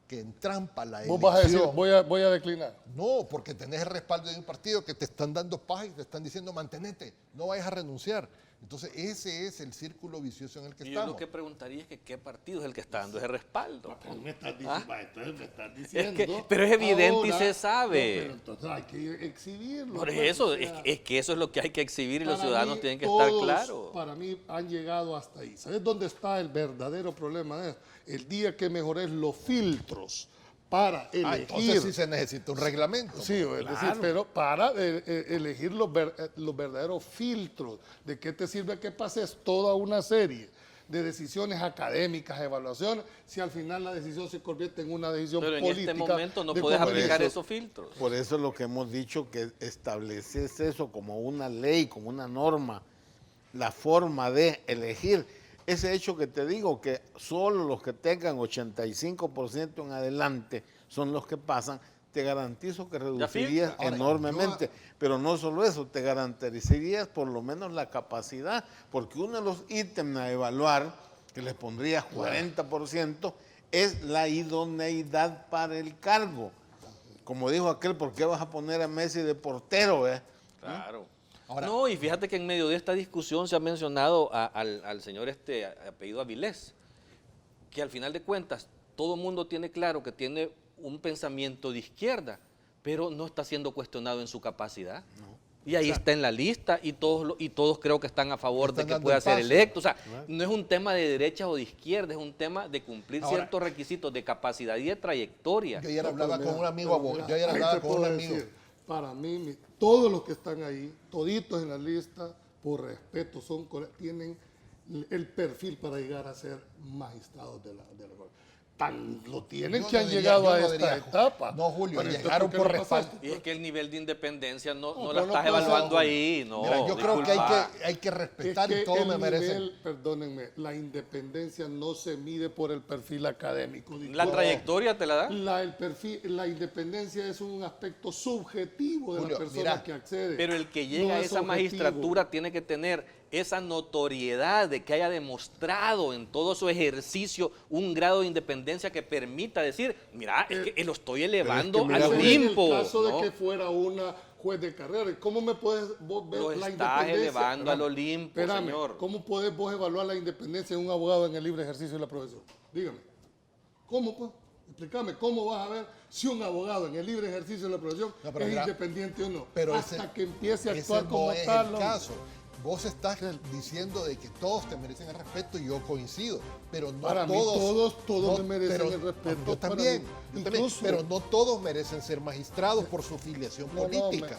entrampa la Vos vas a decir, elección. voy a declinar. No, porque tenés el respaldo de un partido que te están dando paz y te están diciendo mantenete, no vayas a renunciar. Entonces ese es el círculo vicioso en el que Y yo estamos. lo que preguntaría es que qué partido es el que está dando ese respaldo. Me estás entonces me estás diciendo. pero es evidente y ahora, se sabe. no, pero entonces hay que exhibirlo. Por pues, eso, o sea, es que eso es lo que hay que exhibir y los para ciudadanos mí, tienen que estar todos, claros. Para mí han llegado hasta ahí. ¿Sabes dónde está el verdadero problema de esto? El día que mejores los filtros para elegir. Entonces sí se necesita un reglamento. Sí, es decir, pero para elegir los verdaderos filtros, ¿de qué te sirve que pases toda una serie de decisiones académicas, evaluaciones, si al final la decisión se convierte en una decisión Pero en política? este momento no de puedes conveniencia? aplicar esos filtros. por eso es lo que hemos dicho, que estableces eso como una ley, como una norma la forma de elegir. Ese hecho que te digo, que solo los que tengan 85% en adelante son los que pasan, te garantizo que reducirías Ahora, enormemente. Pero no solo eso, te garantizarías por lo menos la capacidad, porque uno de los ítems a evaluar, que les pondría 40%, es la idoneidad para el cargo. Como dijo aquel, ¿por qué vas a poner a Messi de portero? Claro. Ahora- No, y fíjate que en medio de esta discusión se ha mencionado al señor apellido Avilés, que al final de cuentas todo el mundo tiene claro que tiene un pensamiento de izquierda, pero no está siendo cuestionado en su capacidad. Y ahí está en la lista y todos creo que están a favor Están de que dando pueda el ser paso. electo. O sea, no es un tema de derecha o de izquierda, es un tema de cumplir Ahora- ciertos requisitos de capacidad y de trayectoria. Yo ayer No, hablaba pero con un mira, amigo pero abogado. mira, Yo ayer ahí hablaba te con un puedo amigo. decir, para mí, todos los que están ahí, toditos en la lista, por respeto, tienen el perfil para llegar a ser magistrados de la Corte. Tan lo tienen Yo que no han diría- llegado yo a no esta diría, etapa. no, Julio, Pero entonces, llegaron ¿qué por le pasaste? respaldo. Y es que el nivel de independencia no pero la no estás pasa, evaluando Julio. ahí. No, Mira, yo creo que disculpa. hay que respetar Es y que todos el me merecen. nivel, perdónenme, la independencia no se mide por el perfil académico. La trayectoria te la da. La independencia es un aspecto subjetivo de Julio, la persona mira, que accede. Pero el que No llega a es esa objetivo. magistratura tiene que tener esa notoriedad de que haya demostrado en todo su ejercicio un grado de independencia que permita decir, mira, es que lo estoy elevando mira, al Ese es Olimpo. En el caso ¿no? de que fuera una juez de carrera, ¿cómo me puedes vos ver Lo la estás independencia? elevando al Espérame, Olimpo, espérame, señor. ¿cómo podés vos evaluar la independencia de un abogado en el libre ejercicio de la profesión? Dígame. ¿Cómo, pues? Explícame, ¿cómo vas a ver si un abogado en el libre ejercicio de la profesión No, pero es mira, independiente o no? pero Hasta ese- que empiece a Ese actuar no como es tal. el hombre. caso. Vos estás diciendo de que todos te merecen el respeto y yo coincido, pero no Para mí todos. todos no, me merecen pero- el respeto, Yo para también, mí. yo también, Incluso- pero no todos merecen ser magistrados por su filiación No, no, política.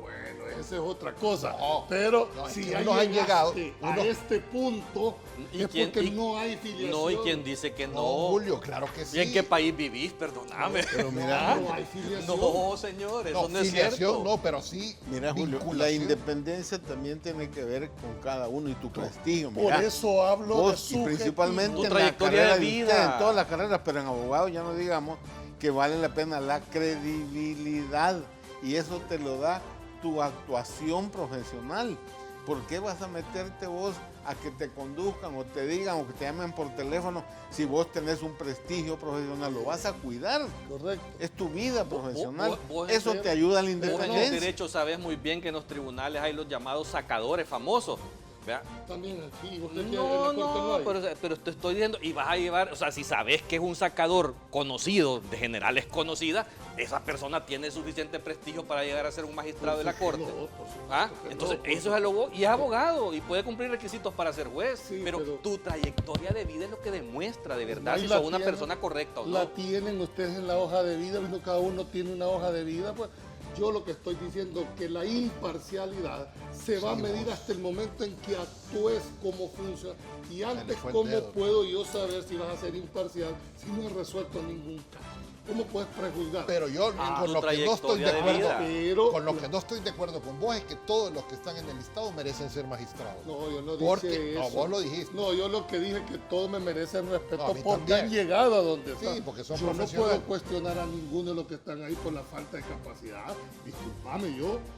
bueno, esa es otra cosa. No, pero no, es si que ya unos han llegado, llegaste a unos- este punto, ¿Y es quién- porque y- no hay filiación. No, y quien dice que No, no. Julio, claro que sí. ¿Y en qué país vivís? Perdóname. Pero mira, No hay filiación. No, señor, eso no es filiación cierto. no, pero sí. mira, Julio, la vinculación. independencia también tiene que ver con cada uno y tu prestigio. Por Mira, eso hablo de vos, y subjetivo. principalmente Tu en la trayectoria carrera de de vida. usted, en todas las carreras, pero en abogado ya no digamos que vale la pena la credibilidad y eso te lo da tu actuación profesional. ¿Por qué vas a meterte vos a que te conduzcan o te digan o que te llamen por teléfono si vos tenés un prestigio profesional? Lo vas a cuidar. Correcto. Es tu vida profesional. vos Eso en te ayuda a la Vos en el independencia. derecho sabes muy bien que en los tribunales hay los llamados sacadores famosos. ¿Vea? También aquí. ¿Usted quiere No, en la corte no, hay? pero te estoy diciendo, y vas a llevar, o sea, si sabes que es un sacador conocido, de generales conocida, esa persona tiene suficiente prestigio para llegar a ser un magistrado de la corte. No, por supuesto ¿Ah? que Entonces, no, eso es algo, y es abogado, y puede cumplir requisitos para ser juez, Sí, pero, pero- tu trayectoria de vida es lo que demuestra de verdad Ahí si la sos una tienen, persona correcta o no. La tienen ustedes en la hoja de vida, bueno, cada uno tiene una hoja de vida, pues yo lo que estoy diciendo que la imparcialidad se va a medir hasta el momento en que actúes como funciona. Y antes, fue el ¿cómo dedo. puedo yo saber si vas a ser imparcial si no he resuelto ningún caso? ¿Cómo puedes prejuzgar? Pero yo con tu lo que no estoy de trayectoria de acuerdo, vida. Pero- con lo que no estoy de acuerdo con vos es que todos los que están en el listado merecen ser magistrados. No, yo no dije Porque- no, eso. vos lo dijiste. No, yo lo que dije es que todos me merecen respeto No, a mí porque también. han llegado a donde Sí, están. porque son yo no profesionales. puedo cuestionar a ninguno de los que están ahí por la falta de capacidad. Disculpame,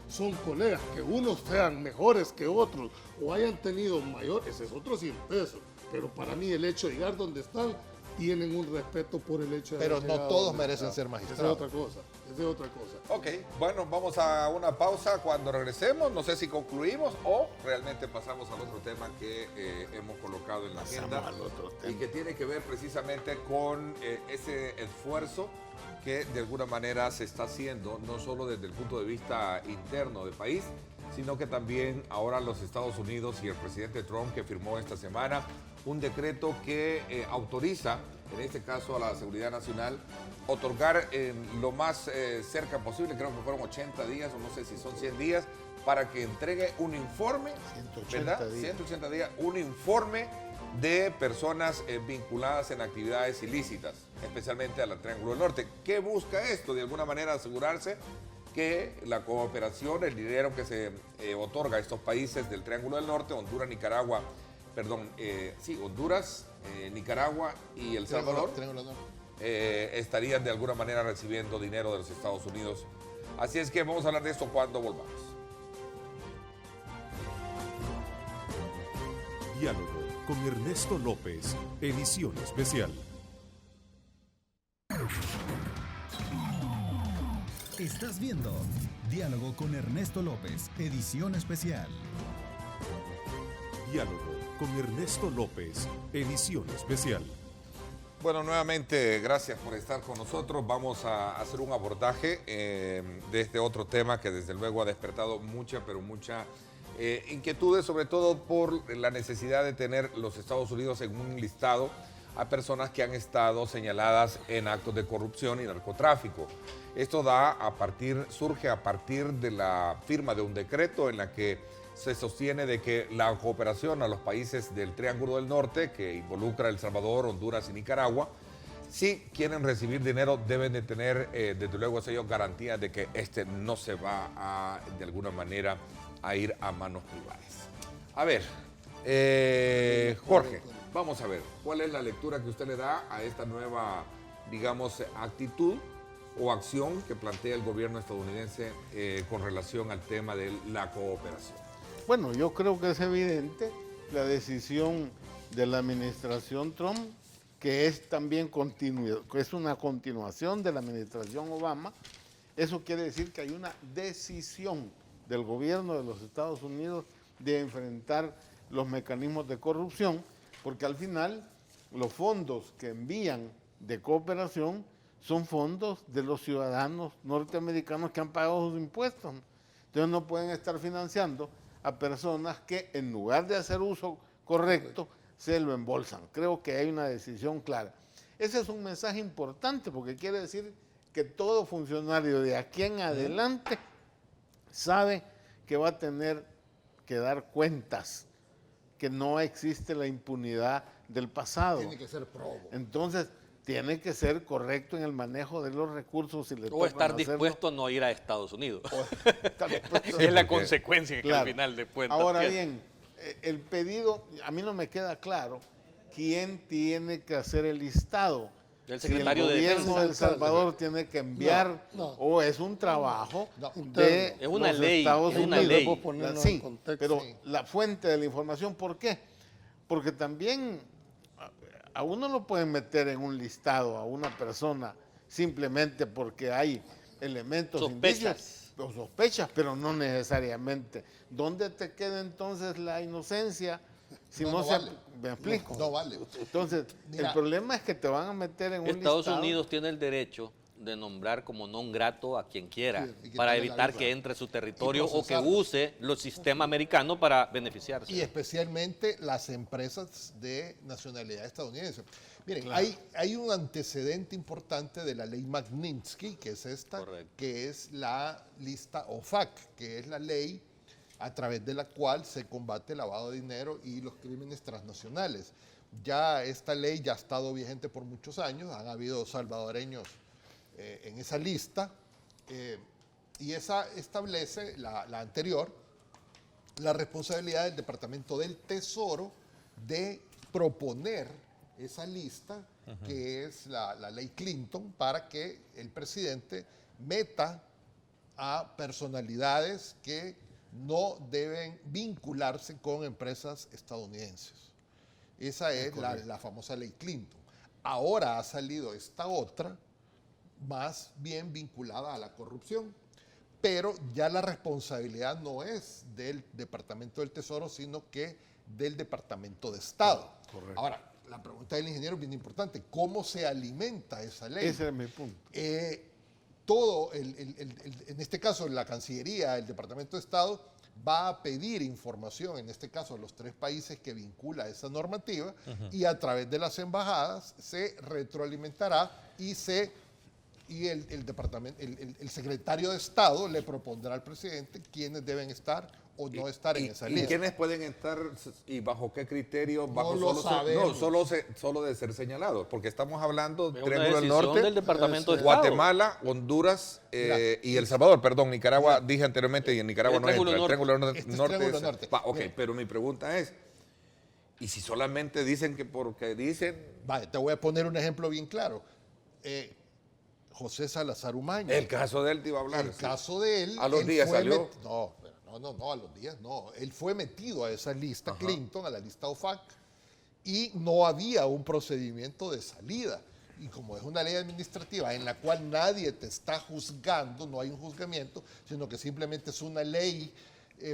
son colegas. Que unos sean mejores que otros o hayan tenido mayor, ese es otro 100 pesos. Pero para mí el hecho de llegar donde están, tienen un respeto por el hecho de Pero haber no llegado todos donde merecen están. ser magistrados. Esa es otra cosa. Esa es otra cosa. Ok, bueno, vamos a una pausa. Cuando regresemos, no sé si concluimos o realmente pasamos al otro tema que hemos colocado en la agenda al otro y tema. que tiene que ver precisamente con ese esfuerzo que de alguna manera se está haciendo, no solo desde el punto de vista interno del país, sino que también ahora los Estados Unidos y el presidente Trump, que firmó esta semana un decreto que autoriza, en este caso a la Seguridad Nacional, otorgar lo más cerca posible, creo que fueron 80 días o no sé si son 100 días, para que entregue un informe, 180 ¿verdad? días. 180 días, un informe de personas vinculadas en actividades ilícitas, especialmente a la Triángulo del Norte. ¿Qué busca esto? De alguna manera asegurarse que la cooperación, el dinero que se otorga a estos países del Triángulo del Norte, Honduras, Nicaragua, Honduras, Nicaragua y El Salvador, estarían de alguna manera recibiendo dinero de los Estados Unidos. Así es que vamos a hablar de esto cuando volvamos. Diálogo con Ernesto López, edición especial. Estás viendo Diálogo con Ernesto López, edición especial. Diálogo con Ernesto López, edición especial. Bueno, nuevamente, gracias por estar con nosotros. Vamos a hacer un abordaje de este otro tema que desde luego ha despertado mucha inquietudes, sobre todo por la necesidad de tener los Estados Unidos en un listado a personas que han estado señaladas en actos de corrupción y narcotráfico. Esto surge a partir de la firma de un decreto en la que se sostiene de que la cooperación a los países del Triángulo del Norte, que involucra El Salvador, Honduras y Nicaragua, si quieren recibir dinero deben de tener, desde luego, ellos garantías de que no se va de alguna manera a ir a manos privadas. A ver, Jorge, vamos a ver, ¿cuál es la lectura que usted le da a esta nueva, digamos, actitud o acción que plantea el gobierno estadounidense con relación al tema de la cooperación? Bueno, yo creo que es evidente la decisión de la administración Trump, que es también que es una continuación de la administración Obama. Eso quiere decir que hay una decisión del gobierno de los Estados Unidos de enfrentar los mecanismos de corrupción, porque al final los fondos que envían de cooperación son fondos de los ciudadanos norteamericanos que han pagado sus impuestos. Entonces no pueden estar financiando a personas que en lugar de hacer uso correcto se lo embolsan. Creo que hay una decisión clara. Ese es un mensaje importante porque quiere decir que todo funcionario de aquí en adelante sabe que va a tener que dar cuentas, que no existe la impunidad del pasado. Tiene que ser probo. Entonces, tiene que ser correcto en el manejo de los recursos. O estar dispuesto a no ir a Estados Unidos. Es Es la consecuencia que claro. al final de cuentas. Ahora bien, el pedido, a mí no me queda claro quién tiene que hacer el listado. El secretario de si el Defensa. gobierno de El Salvador tiene que enviar o es un trabajo de Es una los ley, Estados es una Unidos. ley. Sí, contexto. pero la fuente de la información, ¿por qué? Porque también a uno lo pueden meter en un listado, a una persona, simplemente porque hay elementos, Sospechas. indicios o sospechas, pero no necesariamente. ¿Dónde te queda entonces la inocencia? Si no, vale. ¿Me explico? No vale. Entonces, Mira, el problema es que te van a meter en un Estados listado. Unidos tiene el derecho de nombrar como non grato a quien quiera, Sí, y que para tenga la evitar visa. que entre a su territorio Y o que procesarlo. use los sistemas americanos para beneficiarse. Y especialmente las empresas de nacionalidad estadounidense. Miren, Claro. hay un antecedente importante de la ley Magnitsky, que es esta, Correcto. que es la lista OFAC, que es la ley a través de la cual se combate el lavado de dinero y los crímenes transnacionales. Ya esta ley ya ha estado vigente por muchos años, han habido salvadoreños en esa lista, y esa establece, la anterior, la responsabilidad del Departamento del Tesoro de proponer esa lista, que es la ley Clinton, para que el presidente meta a personalidades que no deben vincularse con empresas estadounidenses. Esa es la famosa ley Clinton. Ahora ha salido esta otra, más bien vinculada a la corrupción, pero ya la responsabilidad no es del Departamento del Tesoro, sino que del Departamento de Estado. Correcto. Ahora, la pregunta del ingeniero es bien importante. ¿Cómo se alimenta esa ley? Ese es mi punto. En este caso, la Cancillería, el Departamento de Estado, va a pedir información, en este caso a los 3 países que vincula esa normativa, y a través de las embajadas se retroalimentará y y el departamento, el secretario de Estado le propondrá al presidente quiénes deben estar o no estar en esa ¿Y lista. quiénes pueden estar y bajo qué criterio? No lo sabemos. Solo de ser señalados, porque estamos hablando Es de una Triángulo del decisión Norte, del Departamento de Estado. Guatemala, Honduras y El Salvador. Perdón, Nicaragua, dije anteriormente, y en Nicaragua El no entra. Triángulo El Triángulo Norte. Este es Norte. Triángulo Norte. Ok, Mira. pero mi pregunta es, ¿y si solamente dicen que porque dicen? Vale, te voy a poner un ejemplo bien claro. José Salazar Umaña. El caso de él te iba a hablar. El sí. caso de él. A los él días fue salió. No, a los días no. Él fue metido a esa lista Clinton, a la lista OFAC, y no había un procedimiento de salida. Y como es una ley administrativa en la cual nadie te está juzgando, no hay un juzgamiento, sino que simplemente es una ley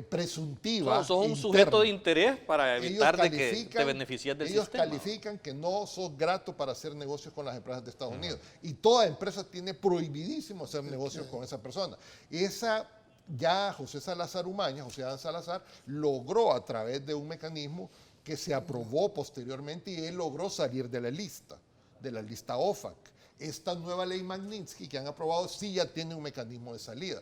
presuntiva. Sos un interna. sujeto de interés para evitar de que califican- te beneficies del ellos sistema. califican que no sos grato para hacer negocios con las empresas de Estados Unidos. Y toda empresa tiene prohibidísimo hacer negocios con esa persona. Ya José Salazar Umaña, José Adán Salazar, logró a través de un mecanismo que se aprobó posteriormente y él logró salir de la lista OFAC. Esta nueva ley Magnitsky que han aprobado sí ya tiene un mecanismo de salida.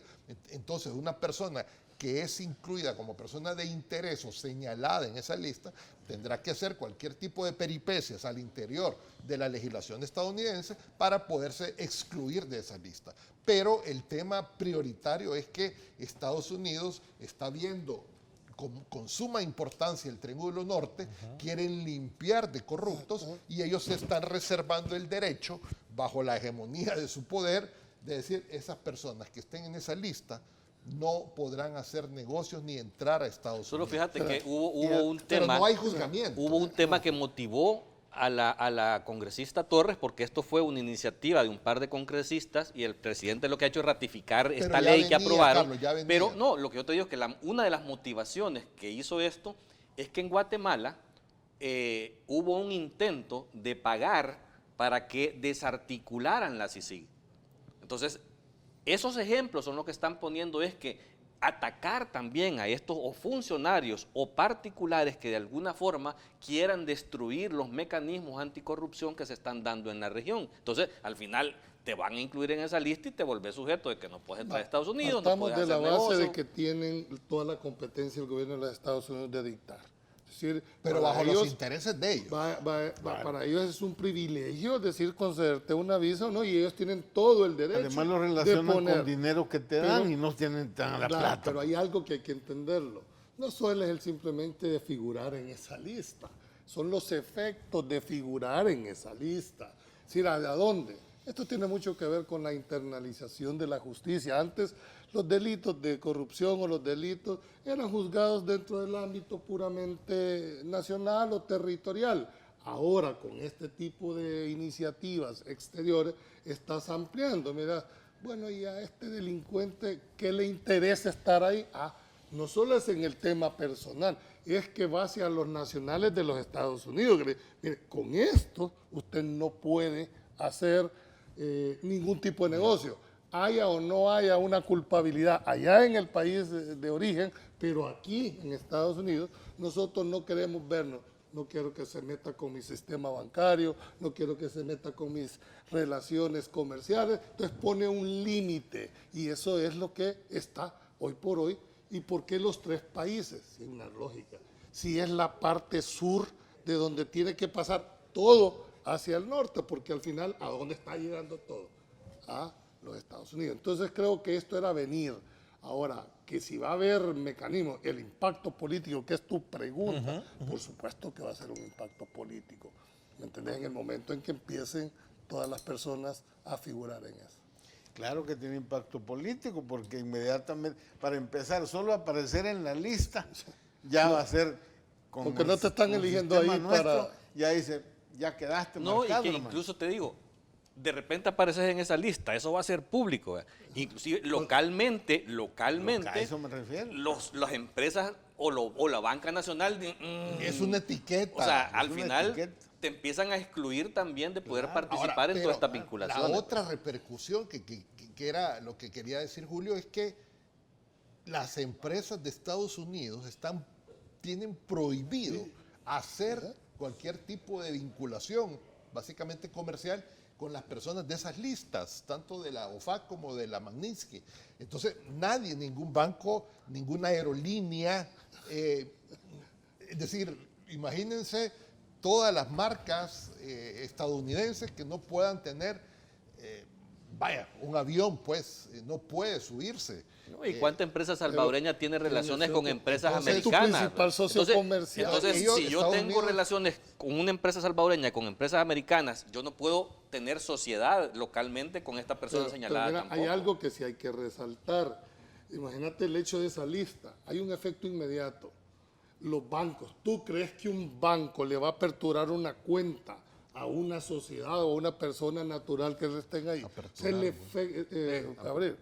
Entonces, una persona que es incluida como persona de interés o señalada en esa lista, tendrá que hacer cualquier tipo de peripecias al interior de la legislación estadounidense para poderse excluir de esa lista. Pero el tema prioritario es que Estados Unidos está viendo con suma importancia el Triángulo Norte, quieren limpiar de corruptos y ellos se están reservando el derecho, bajo la hegemonía de su poder, de decir, esas personas que estén en esa lista no podrán hacer negocios ni entrar a Estados Solo Unidos. fíjate que hubo un Pero tema. no hay juzgamiento. Hubo un tema que motivó a la congresista Torres, porque esto fue una iniciativa de un par de congresistas y el presidente lo que ha hecho es ratificar esta ya ley que venía, aprobaron. Carlos, ya venía. Pero no, lo que yo te digo es que una de las motivaciones que hizo esto es que en Guatemala hubo un intento de pagar para que desarticularan la CICIG. Entonces, esos ejemplos son lo que están poniendo es que atacar también a estos o funcionarios o particulares que de alguna forma quieran destruir los mecanismos anticorrupción que se están dando en la región. Entonces, al final te van a incluir en esa lista y te volvés sujeto de que no puedes entrar a Estados Unidos, no Estamos puedes de la hacer base negocio. de que tienen toda la competencia del gobierno de los Estados Unidos de dictar. Es decir, Pero para bajo los ellos- intereses de ellos. Para ellos es un privilegio, es decir, concederte una visa o no, y ellos tienen todo el derecho. Además lo de relacionan poner. con dinero que te dan y no tienen tan la Claro, plata. pero hay algo que hay que entenderlo. No solo es el simplemente de figurar en esa lista, son los efectos de figurar en esa lista. Es decir, ¿a dónde? Esto tiene mucho que ver con la internalización de la justicia. Antes los delitos de corrupción o los delitos eran juzgados dentro del ámbito puramente nacional o territorial. Ahora, con este tipo de iniciativas exteriores, estás ampliando. Mira, bueno, y a este delincuente, ¿qué le interesa estar ahí? No solo es en el tema personal, es que va hacia los nacionales de los Estados Unidos. Mire, con esto usted no puede hacer ningún tipo de negocio. Haya o no haya una culpabilidad allá en el país de origen, pero aquí en Estados Unidos nosotros no queremos vernos. No quiero que se meta con mi sistema bancario, no quiero que se meta con mis relaciones comerciales. Entonces pone un límite y eso es lo que está hoy por hoy. ¿Y por qué los tres países? Sin una lógica. Si es la parte sur de donde tiene que pasar todo hacia el norte, porque al final, ¿a dónde está llegando todo? A los Estados Unidos. Entonces creo que esto era venir. Ahora, que si va a haber mecanismos, el impacto político, que es tu pregunta, por supuesto que va a ser un impacto político. ¿Me entendés? En el momento en que empiecen todas las personas a figurar en eso. Claro que tiene impacto político, porque inmediatamente, para empezar, solo aparecer en la lista, ya va a ser... Porque no te están eligiendo ahí para... Ya dice, ya quedaste No, y marcado. que nomás. incluso te digo, de repente apareces en esa lista, eso va a ser público. ¿verdad? Inclusive localmente, A eso me refiero. las empresas o la banca nacional, Es una etiqueta. o sea, es al una final etiqueta. te empiezan a excluir también de poder participar Ahora, en pero todas estas vinculaciones. La otra repercusión que era lo que quería decir Julio es que las empresas de Estados Unidos tienen prohibido hacer cualquier tipo de vinculación, básicamente comercial, con las personas de esas listas, tanto de la OFAC como de la Magnitsky. Entonces, nadie, ningún banco, ninguna aerolínea, es decir, imagínense todas las marcas estadounidenses que no puedan tener, un avión, pues, no puede subirse. ¿No? ¿Y cuánta empresa salvadoreña tiene relaciones con empresas entonces, tu americanas? principal socio comercial. Entonces, Ellos, si yo Estados tengo Unidos, relaciones con una empresa salvadoreña, con empresas americanas, yo no puedo tener sociedad localmente con esta persona Pero señalada mira, tampoco. hay algo que sí hay que resaltar. Imagínate el hecho de esa lista. Hay un efecto inmediato. Los bancos. ¿Tú crees que un banco le va a aperturar una cuenta a una sociedad o a una persona natural que estén ahí? Gabriel,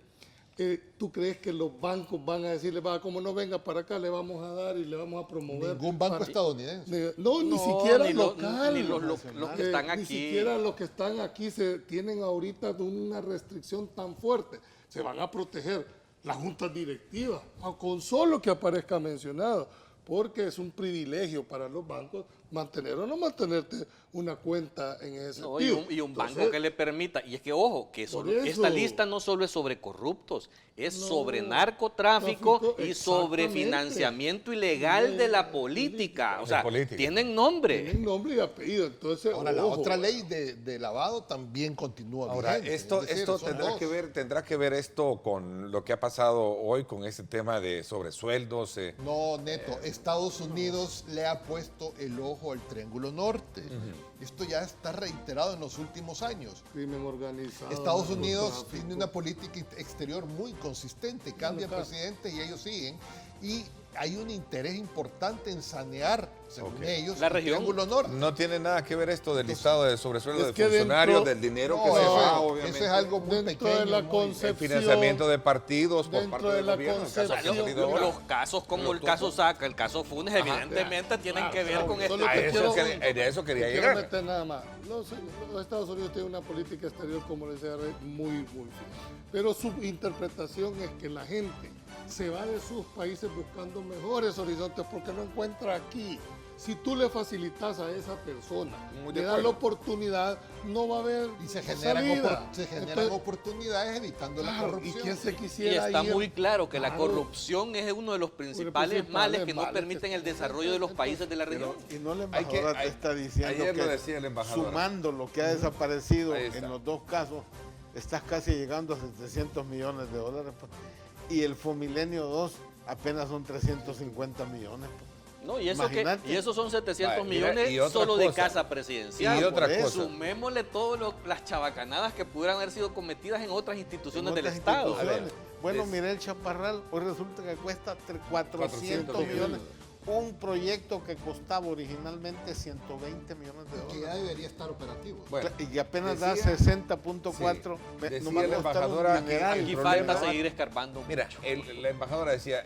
¿tú crees que los bancos van a decirle, como no venga para acá, le vamos a dar y le vamos a promover? Ningún banco estadounidense. No, ni No, siquiera ni local. ni los que están Ni aquí. siquiera los que están aquí tienen ahorita una restricción tan fuerte. Se van a proteger las juntas directivas, con solo que aparezca mencionado, porque es un privilegio para los bancos mantener o no mantenerte una cuenta en ese No, sentido. y un banco Entonces, que le permita, y es que ojo, que Por esta eso. lista no solo es sobre corruptos, es No, sobre narcotráfico tráfico, y sobre exactamente. financiamiento ilegal de la política. O sea, política. tienen nombre. tienen nombre y apellido. Entonces, Ahora, la ojo, otra ley de lavado también continúa Ahora, vigente. esto Es decir, son tendrá dos. tendrá que ver esto con lo que ha pasado hoy con ese tema de sobresueldos. No, Neto, Estados Unidos le ha puesto el ojo al Triángulo Norte. Esto ya está reiterado en los últimos años. crimen organizado. Estados Unidos narcotráfico. tiene una política exterior muy consistente, cambia Claro. presidente y ellos siguen. Y hay un interés importante en sanear, según ellos, La el región. Triángulo Norte. No tiene nada que ver esto del listado de sobresueldo es de que funcionarios, dentro- del dinero No, que se eso, va, eso obviamente. es algo muy Dentro pequeño. de la muy- concepción- El financiamiento de partidos por dentro parte de del la gobierno. el caso que ha concepción- salido ahora. Los casos como el caso Saca, el caso Funes, evidentemente tienen que ver con Solo este. te quiero- A eso quería te quiero llegar. meter nada más. Los Estados Unidos tienen una política exterior, como les decía, muy fina. Pero su interpretación es que la gente se va de sus países buscando mejores horizontes porque no encuentra aquí. Si tú le facilitas a esa persona, Muy de le das la acuerdo. oportunidad, no va a haber Y se generan, salida. generan oportunidades evitando la Claro, corrupción. ¿y quién se Y quisiera está ir? muy claro que la Claro. corrupción es uno de los principales principales males que no males permiten que- el desarrollo de los países de la región. Y no la Hay que- embajadora hay- te está diciendo ayer que lo decía la embajadora. sumando lo que ha desaparecido Ahí está. en los dos casos, estás casi llegando a 700 millones de dólares. Pues. Y el Fomilenio 2 apenas son 350 millones. Pues. No, y Imagínate. esos son 700 Vale, mira, millones y otra solo de cosa. casa presidencial. Y otra por eso. cosa. Sumémosle todas las chabacanadas que pudieran haber sido cometidas en otras instituciones En del otras Estado. instituciones. Bueno, es- mira el Chaparral, hoy resulta que cuesta 400 400 millones. Un proyecto que costaba originalmente 120 millones de Que ya dólares. debería estar operativo. Bueno, Y apenas da decía- 60.4. sí, decía nomás la costar un embajadora que dineral. Aquí el falta problema- seguir escarbando. Mira, la embajadora decía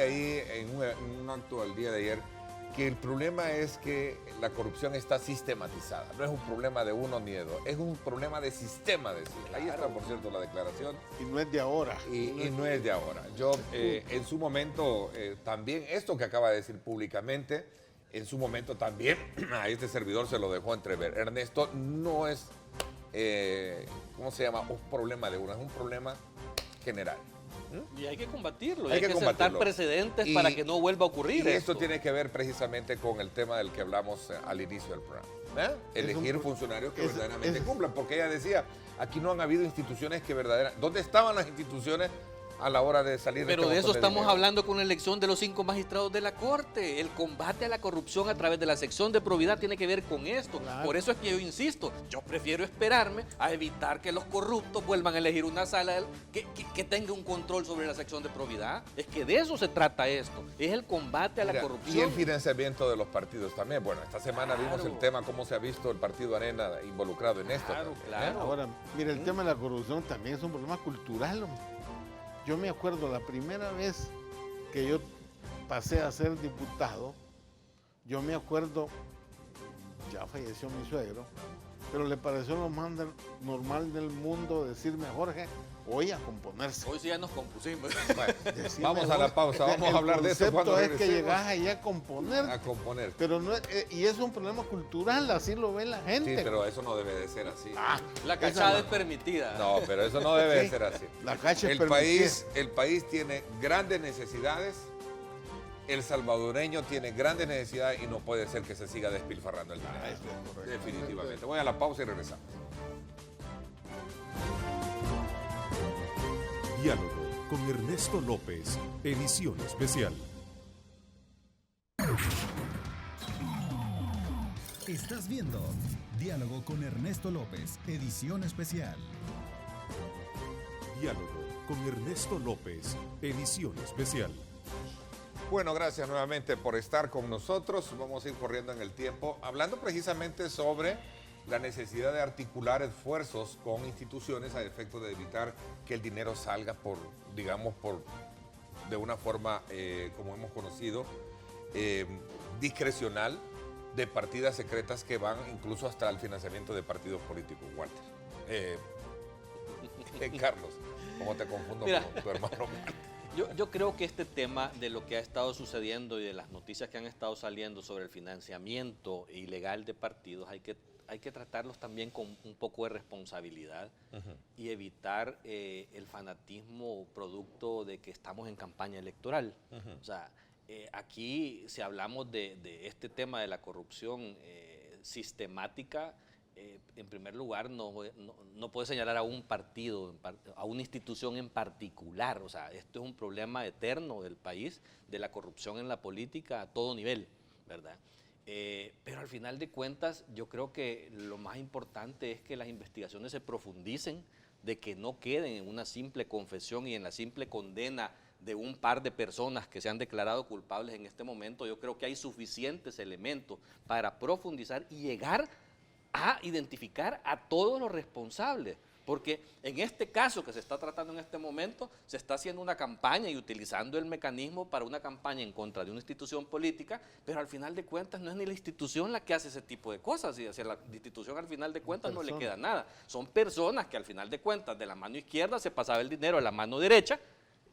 ahí en un acto al día de ayer que el problema es que la corrupción está sistematizada. No es un problema de uno ni de dos, es un problema de sistema. Decir. Ahí está, por cierto, la declaración Y no es de ahora. y no es de ahora. Yo en su momento también, esto que acaba de decir públicamente, en su momento también a este servidor se lo dejó entrever. Ernesto, no es, ¿cómo se llama? Un problema de uno, es un problema general. Y hay que combatirlo, Hay hay que que combatirlo. sentar precedentes Y- para que no vuelva a ocurrir Y esto esto. tiene que ver precisamente con el tema del que hablamos al inicio del programa. Elegir funcionarios que verdaderamente cumplan, porque ella decía, aquí no han habido instituciones que verdaderamente... ¿Dónde estaban las instituciones a la hora de salir Pero este de eso montón estamos dinero? hablando con la elección de los 5 magistrados de la Corte. El combate a la corrupción a través de la sección de probidad tiene que ver con esto. Claro. Por eso es que yo insisto, yo prefiero esperarme a evitar que los corruptos vuelvan a elegir una sala que tenga un control sobre la sección de probidad. Es que de eso se trata esto. Es el combate a la Mira, corrupción. y el financiamiento de los partidos también. Bueno, esta semana vimos Claro. el tema, cómo se ha visto el Partido Arena involucrado en esto. Claro, también, claro. Ahora, mira, el tema de la corrupción también es un problema cultural. Hombre. Yo me acuerdo la primera vez que yo pasé a ser diputado, yo me acuerdo, ya falleció mi suegro, pero le pareció lo más normal del mundo decirme, Jorge, hoy a componerse. Hoy sí ya nos compusimos. Bueno, Decime, vamos a la pausa, vamos a hablar de eso cuando El concepto es que regresemos. llegas ahí a componer. A componer. Pero no, y es un problema cultural, así lo ve la gente. Sí, pero eso no debe de ser así. La cachada es permitida. No, pero eso no debe de Sí, ser así. la cacha es El país tiene grandes necesidades. El salvadoreño tiene grandes necesidades y no puede ser que se siga despilfarrando el dinero. Eso es correcto. Definitivamente. Voy a la pausa y regresamos. Diálogo con Ernesto López, edición especial. Estás viendo Diálogo con Ernesto López, edición especial. Diálogo con Ernesto López, edición especial. Bueno, gracias nuevamente por estar con nosotros. Vamos a ir corriendo en el tiempo, hablando precisamente sobre la necesidad de articular esfuerzos con instituciones a efecto de evitar que el dinero salga de una forma, como hemos conocido, discrecional, de partidas secretas que van incluso hasta el financiamiento de partidos políticos. Walter. Carlos, ¿cómo te confundo con tu hermano Walter? Yo creo que este tema de lo que ha estado sucediendo y de las noticias que han estado saliendo sobre el financiamiento ilegal de partidos hay que tratarlos también con un poco de responsabilidad y evitar el fanatismo producto de que estamos en campaña electoral. O sea, aquí si hablamos de este tema de la corrupción sistemática, en primer lugar, no puede señalar a un partido, a una institución en particular. O sea, esto es un problema eterno del país, de la corrupción en la política a todo nivel, ¿verdad? Pero al final de cuentas, yo creo que lo más importante es que las investigaciones se profundicen, de que no queden en una simple confesión y en la simple condena de un par de personas que se han declarado culpables en este momento. Yo creo que hay suficientes elementos para profundizar y llegar a identificar a todos los responsables, porque en este caso que se está tratando en este momento, se está haciendo una campaña y utilizando el mecanismo para una campaña en contra de una institución política, pero al final de cuentas no es ni la institución la que hace ese tipo de cosas, y hacia la institución al final de cuentas no le queda nada. Son personas que al final de cuentas de la mano izquierda se pasaba el dinero a la mano derecha,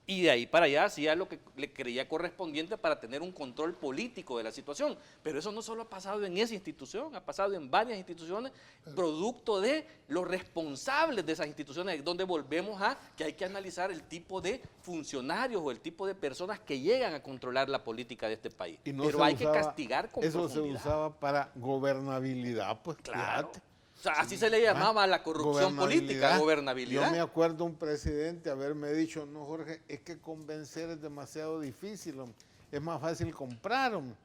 y de ahí para allá hacía lo que le creía correspondiente para tener un control político de la situación. Pero eso no solo ha pasado en esa institución, ha pasado en varias instituciones, producto de los responsables de esas instituciones, donde volvemos a que hay que analizar el tipo de funcionarios o el tipo de personas que llegan a controlar la política de este país. Pero hay que castigar con eso profundidad. se usaba para gobernabilidad, pues Claro. fíjate. O sea, así se le llamaba a la corrupción política, gobernabilidad. Yo me acuerdo un presidente haberme dicho, no, Jorge, es que convencer es demasiado difícil, hombre. Es más fácil comprar, hombre.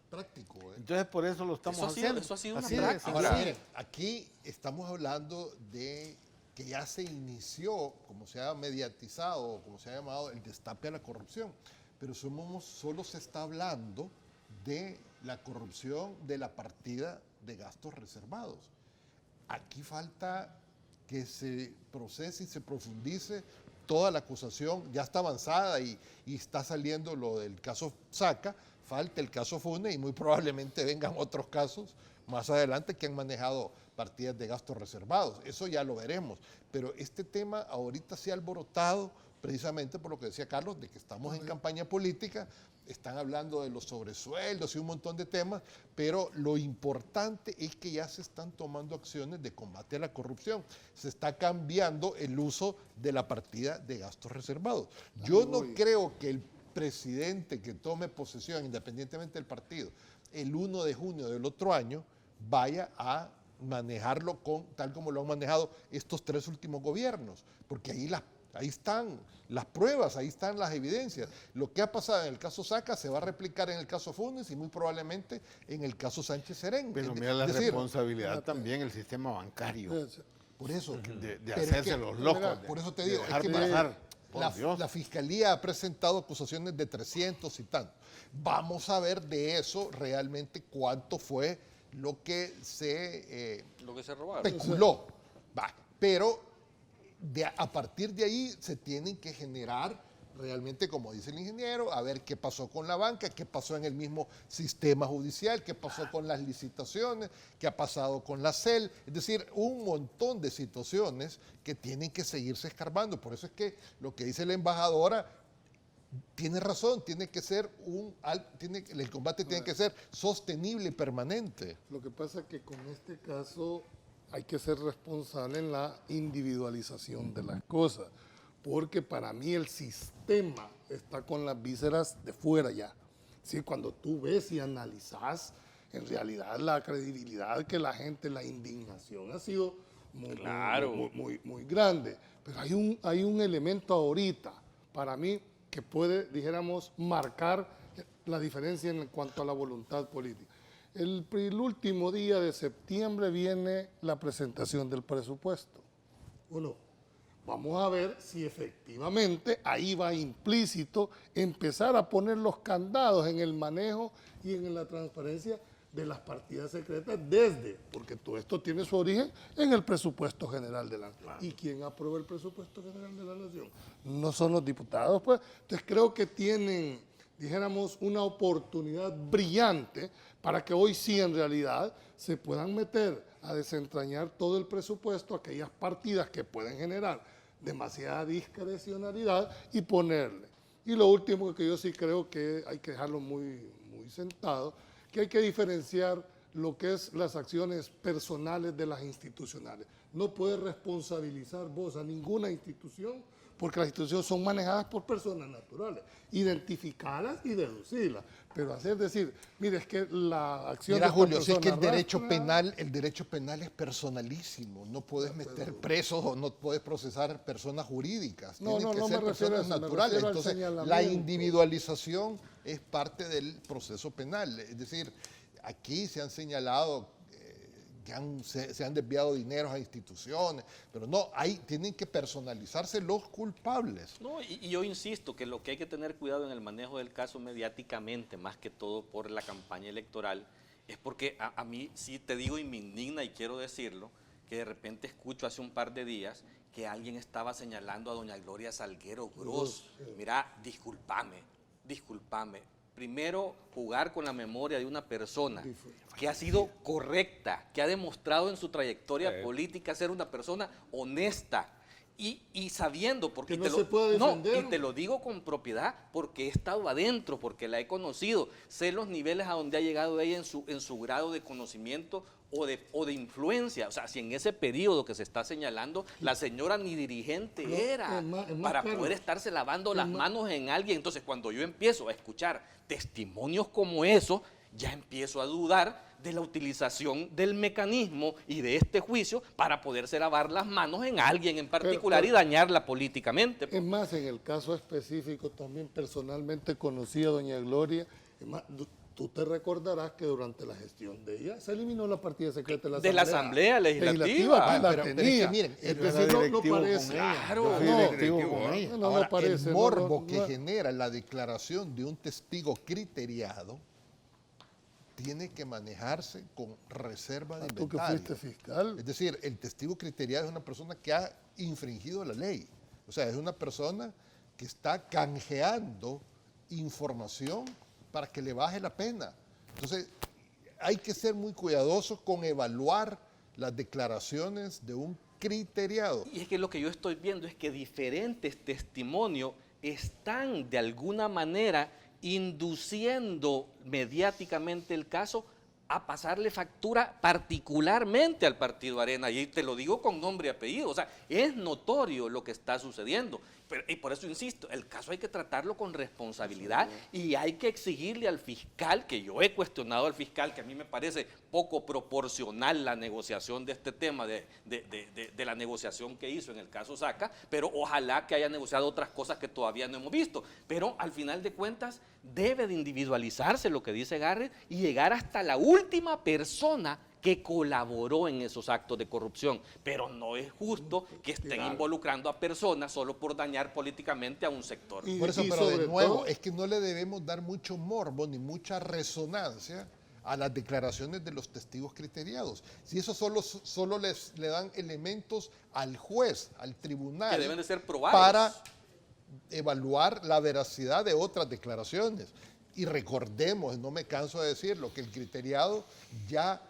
Práctico, ¿eh? Entonces por eso lo estamos haciendo. Eso ha sido una Así de práctica. Ahora, sencillo. miren, aquí estamos hablando de que ya se inició, como se ha mediatizado, como se ha llamado, el destape a la corrupción. Pero solo se está hablando de la corrupción de la partida de gastos reservados. Aquí falta que se procese y se profundice toda la acusación, ya está avanzada y está saliendo lo del caso Saca, falta el caso Funes y muy probablemente vengan otros casos más adelante que han manejado partidas de gastos reservados. Eso ya lo veremos. Pero este tema ahorita se ha alborotado precisamente por lo que decía Carlos, de que estamos en campaña política, están hablando de los sobresueldos y un montón de temas, pero lo importante es que ya se están tomando acciones de combate a la corrupción. Se está cambiando el uso de la partida de gastos reservados. Yo no creo que el presidente que tome posesión, independientemente del partido, el 1 de junio del otro año, vaya a manejarlo tal como lo han manejado estos 3 últimos gobiernos, porque ahí están las pruebas, ahí están las evidencias. Lo que ha pasado en el caso Saca se va a replicar en el caso Funes y muy probablemente en el caso Sánchez Serén. Pero mira la responsabilidad también el sistema bancario. Por eso. De hacerse los locos. Mira, por eso te digo, dejar es que pasar. Por Dios. la Fiscalía ha presentado acusaciones de 300 y tanto. Vamos a ver de eso realmente cuánto fue lo que se robaron. especuló. Pero a partir de ahí se tienen que generar realmente, como dice el ingeniero, a ver qué pasó con la banca, qué pasó en el mismo sistema judicial, qué pasó con las licitaciones, qué ha pasado con la CEL, es decir, un montón de situaciones que tienen que seguirse escarbando. Por eso es que lo que dice la embajadora tiene razón, tiene que ser el combate tiene que ser sostenible y permanente. Lo que pasa es que con este caso hay que ser responsable en la individualización de las cosas, porque para mí el sistema está con las vísceras de fuera ya. Sí, cuando tú ves y analizas, en realidad la credibilidad que la gente, la indignación ha sido muy grande. Pero hay un elemento ahorita, para mí, que puede, dijéramos, marcar la diferencia en cuanto a la voluntad política. El último día de septiembre viene la presentación del presupuesto. Bueno, vamos a ver si efectivamente ahí va implícito empezar a poner los candados en el manejo y en la transparencia de las partidas secretas porque todo esto tiene su origen en el presupuesto general de la Nación. ¿Y quién aprueba el presupuesto general de la Nación? No son los diputados, pues. Entonces creo que tienen, dijéramos, una oportunidad brillante para que hoy sí en realidad se puedan meter a desentrañar todo el presupuesto, aquellas partidas que pueden generar demasiada discrecionalidad y ponerle. Y lo último que yo sí creo que hay que dejarlo muy sentado, que hay que diferenciar lo que es las acciones personales de las institucionales. No puedes responsabilizar vos a ninguna institución porque las instituciones son manejadas por personas naturales. Identificarlas y deducirlas. Pero hacer decir, mire, es que la acción Mira, de Julio, si es que el derecho arrastra, penal es personalísimo. No puedes meter presos o no puedes procesar personas jurídicas. Tienen que ser personas naturales. Entonces, la individualización es parte del proceso penal. Es decir, aquí se han señalado que se han desviado dineros a instituciones, pero no, tienen que personalizarse los culpables. No, y yo insisto que lo que hay que tener cuidado en el manejo del caso mediáticamente, más que todo por la campaña electoral, es porque a mí sí te digo y me indigna y quiero decirlo, que de repente escucho hace un par de días que alguien estaba señalando a doña Gloria Salguero Gross. Mira, discúlpame. Primero, jugar con la memoria de una persona que ha sido correcta, que ha demostrado en su trayectoria política ser una persona honesta y sabiendo, porque y te lo digo con propiedad, porque he estado adentro, porque la he conocido, sé los niveles a donde ha llegado ella en su grado de conocimiento o de influencia. O sea, si en ese periodo que se está señalando, la señora ni dirigente era para poder estarse lavando las manos en alguien. Entonces, cuando yo empiezo a escuchar testimonios como eso, ya empiezo a dudar de la utilización del mecanismo y de este juicio para poderse lavar las manos en alguien en particular y dañarla políticamente. Es más, en el caso específico también personalmente conocí a doña Gloria. Es más, tú te recordarás que durante la gestión de ella se eliminó la partida secreta de la Asamblea Legislativa. La tenía. Miren, no parece. Ahora, el morbo que genera la declaración de un testigo criteriado tiene que manejarse con reserva de inventario. Tú que fuiste fiscal. Es decir, el testigo criteriado es una persona que ha infringido la ley. O sea, es una persona que está canjeando información para que le baje la pena. Entonces, hay que ser muy cuidadosos con evaluar las declaraciones de un criteriado. Y es que lo que yo estoy viendo es que diferentes testimonios están de alguna manera induciendo mediáticamente el caso a pasarle factura particularmente al Partido Arena, y te lo digo con nombre y apellido. O sea, es notorio lo que está sucediendo. Y por eso insisto, el caso hay que tratarlo con responsabilidad y hay que exigirle al fiscal, que yo he cuestionado al fiscal, que a mí me parece poco proporcional la negociación de este tema, de la negociación que hizo en el caso Saca, pero ojalá que haya negociado otras cosas que todavía no hemos visto. Pero al final de cuentas debe de individualizarse lo que dice Garrett y llegar hasta la última persona que colaboró en esos actos de corrupción, pero no es justo que estén involucrando a personas solo por dañar políticamente a un sector. Por eso, pero de nuevo, es que no le debemos dar mucho morbo ni mucha resonancia a las declaraciones de los testigos criteriados. Si eso solo le dan elementos al juez, al tribunal, que deben de ser probados, para evaluar la veracidad de otras declaraciones. Y recordemos, no me canso de decirlo, que el criteriado ya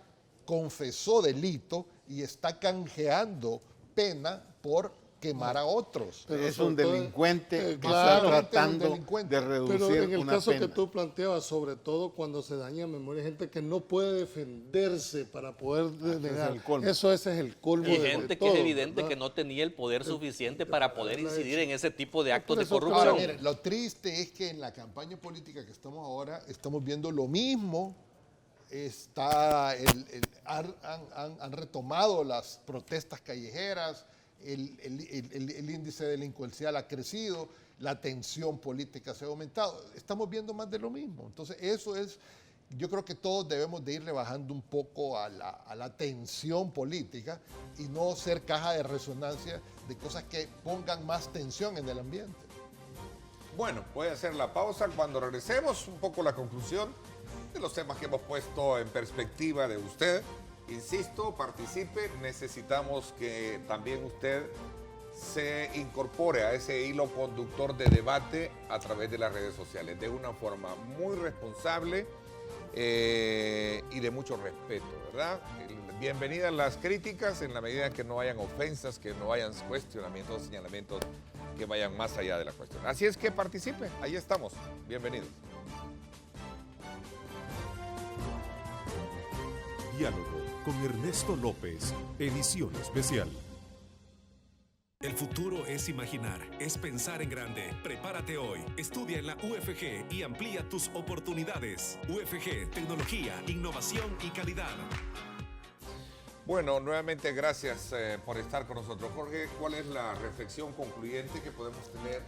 confesó delito y está canjeando pena por quemar a otros. Pero es un delincuente que claro, está tratando delincuente. de reducir Pero en el una caso pena. que tú planteabas, sobre todo cuando se daña memoria, hay gente que no puede defenderse para poder denegar. el colmo. Ese es el colmo Y de gente que todo, es evidente ¿verdad? que no tenía el poder suficiente para poder incidir en ese tipo de actos Por de eso, Ahora, corrupción. mire, lo triste es que en la campaña política que estamos ahora, estamos viendo lo mismo. Han retomado las protestas callejeras, el índice delincuencial ha crecido, la tensión política se ha aumentado. Estamos viendo más de lo mismo. Entonces, eso es, yo creo que todos debemos de irle bajando un poco a la tensión política y no ser caja de resonancia de cosas que pongan más tensión en el ambiente. Bueno, voy a hacer la pausa. Cuando regresemos, un poco la conclusión de los temas que hemos puesto en perspectiva de usted. Insisto, participe. Necesitamos que también usted se incorpore a ese hilo conductor de debate a través de las redes sociales, de una forma muy responsable y de mucho respeto, ¿verdad? Bienvenidas las críticas en la medida que no hayan ofensas, que no hayan cuestionamientos, señalamientos que vayan más allá de la cuestión. Así es que participe, ahí estamos. Bienvenidos. Diálogo con Ernesto López, edición especial. El futuro es imaginar, es pensar en grande. Prepárate hoy, estudia en la UFG y amplía tus oportunidades. UFG, tecnología, innovación y calidad. Bueno, nuevamente gracias por estar con nosotros. Jorge, ¿cuál es la reflexión concluyente que podemos tener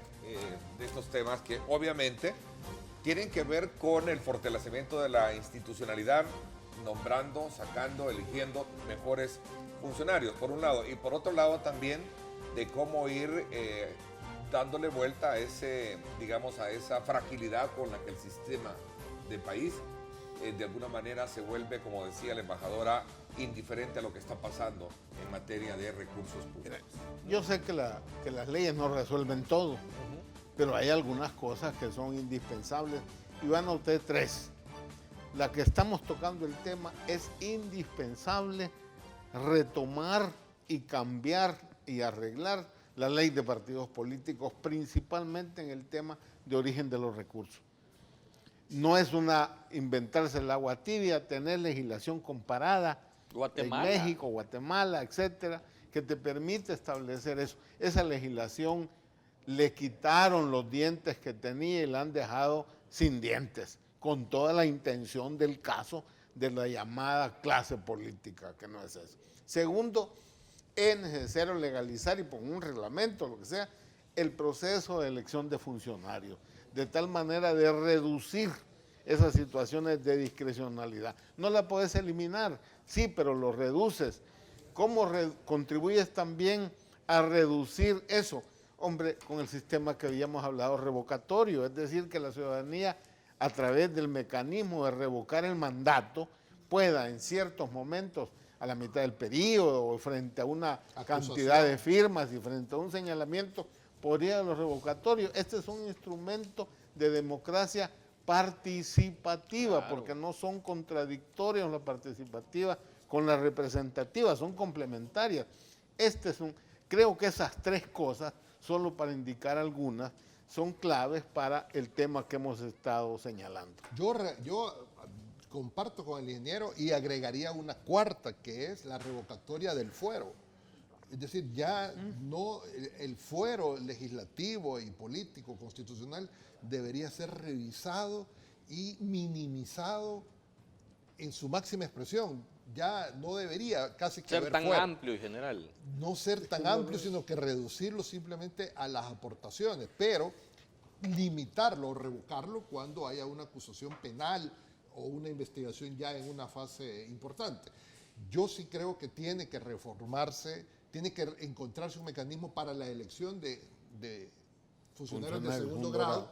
de estos temas que obviamente tienen que ver con el fortalecimiento de la institucionalidad, nombrando, sacando, eligiendo mejores funcionarios, por un lado, y por otro lado también de cómo ir dándole vuelta a ese, digamos, a esa fragilidad con la que el sistema del país de alguna manera se vuelve, como decía la embajadora, indiferente a lo que está pasando en materia de recursos públicos. Yo sé que las leyes no resuelven todo, pero hay algunas cosas que son indispensables. Y van a ustedes tres. La que estamos tocando el tema es indispensable retomar y cambiar y arreglar la ley de partidos políticos, principalmente en el tema de origen de los recursos. No es inventarse el agua tibia, tener legislación comparada Guatemala. en México, Guatemala, etcétera, que te permite establecer eso. Esa legislación le quitaron los dientes que tenía y la han dejado sin dientes, con toda la intención del caso de la llamada clase política, que no es eso. Segundo, es necesario legalizar y poner un reglamento, lo que sea, el proceso de elección de funcionarios, de tal manera de reducir esas situaciones de discrecionalidad. No la puedes eliminar, sí, pero lo reduces. ¿Cómo contribuyes también a reducir eso? Hombre, con el sistema que habíamos hablado revocatorio, es decir, que la ciudadanía, a través del mecanismo de revocar el mandato, pueda en ciertos momentos, a la mitad del periodo, o frente a una cantidad de firmas y frente a un señalamiento, podría los revocatorios. Este es un instrumento de democracia participativa, claro, porque no son contradictorios la participativa con la representativa, son complementarias. Creo que esas tres cosas, solo para indicar algunas, son claves para el tema que hemos estado señalando. Yo comparto con el ingeniero y agregaría una cuarta, que es la revocatoria del fuero. Es decir, ya no, el fuero legislativo y político constitucional debería ser revisado y minimizado en su máxima expresión. Ya no debería casi que ser tan fuero. amplio y general. No ser tan amplio, sino que reducirlo simplemente a las aportaciones, pero limitarlo o revocarlo cuando haya una acusación penal o una investigación ya en una fase importante. Yo sí creo que tiene que reformarse, tiene que encontrarse un mecanismo para la elección de funcionarios de segundo grado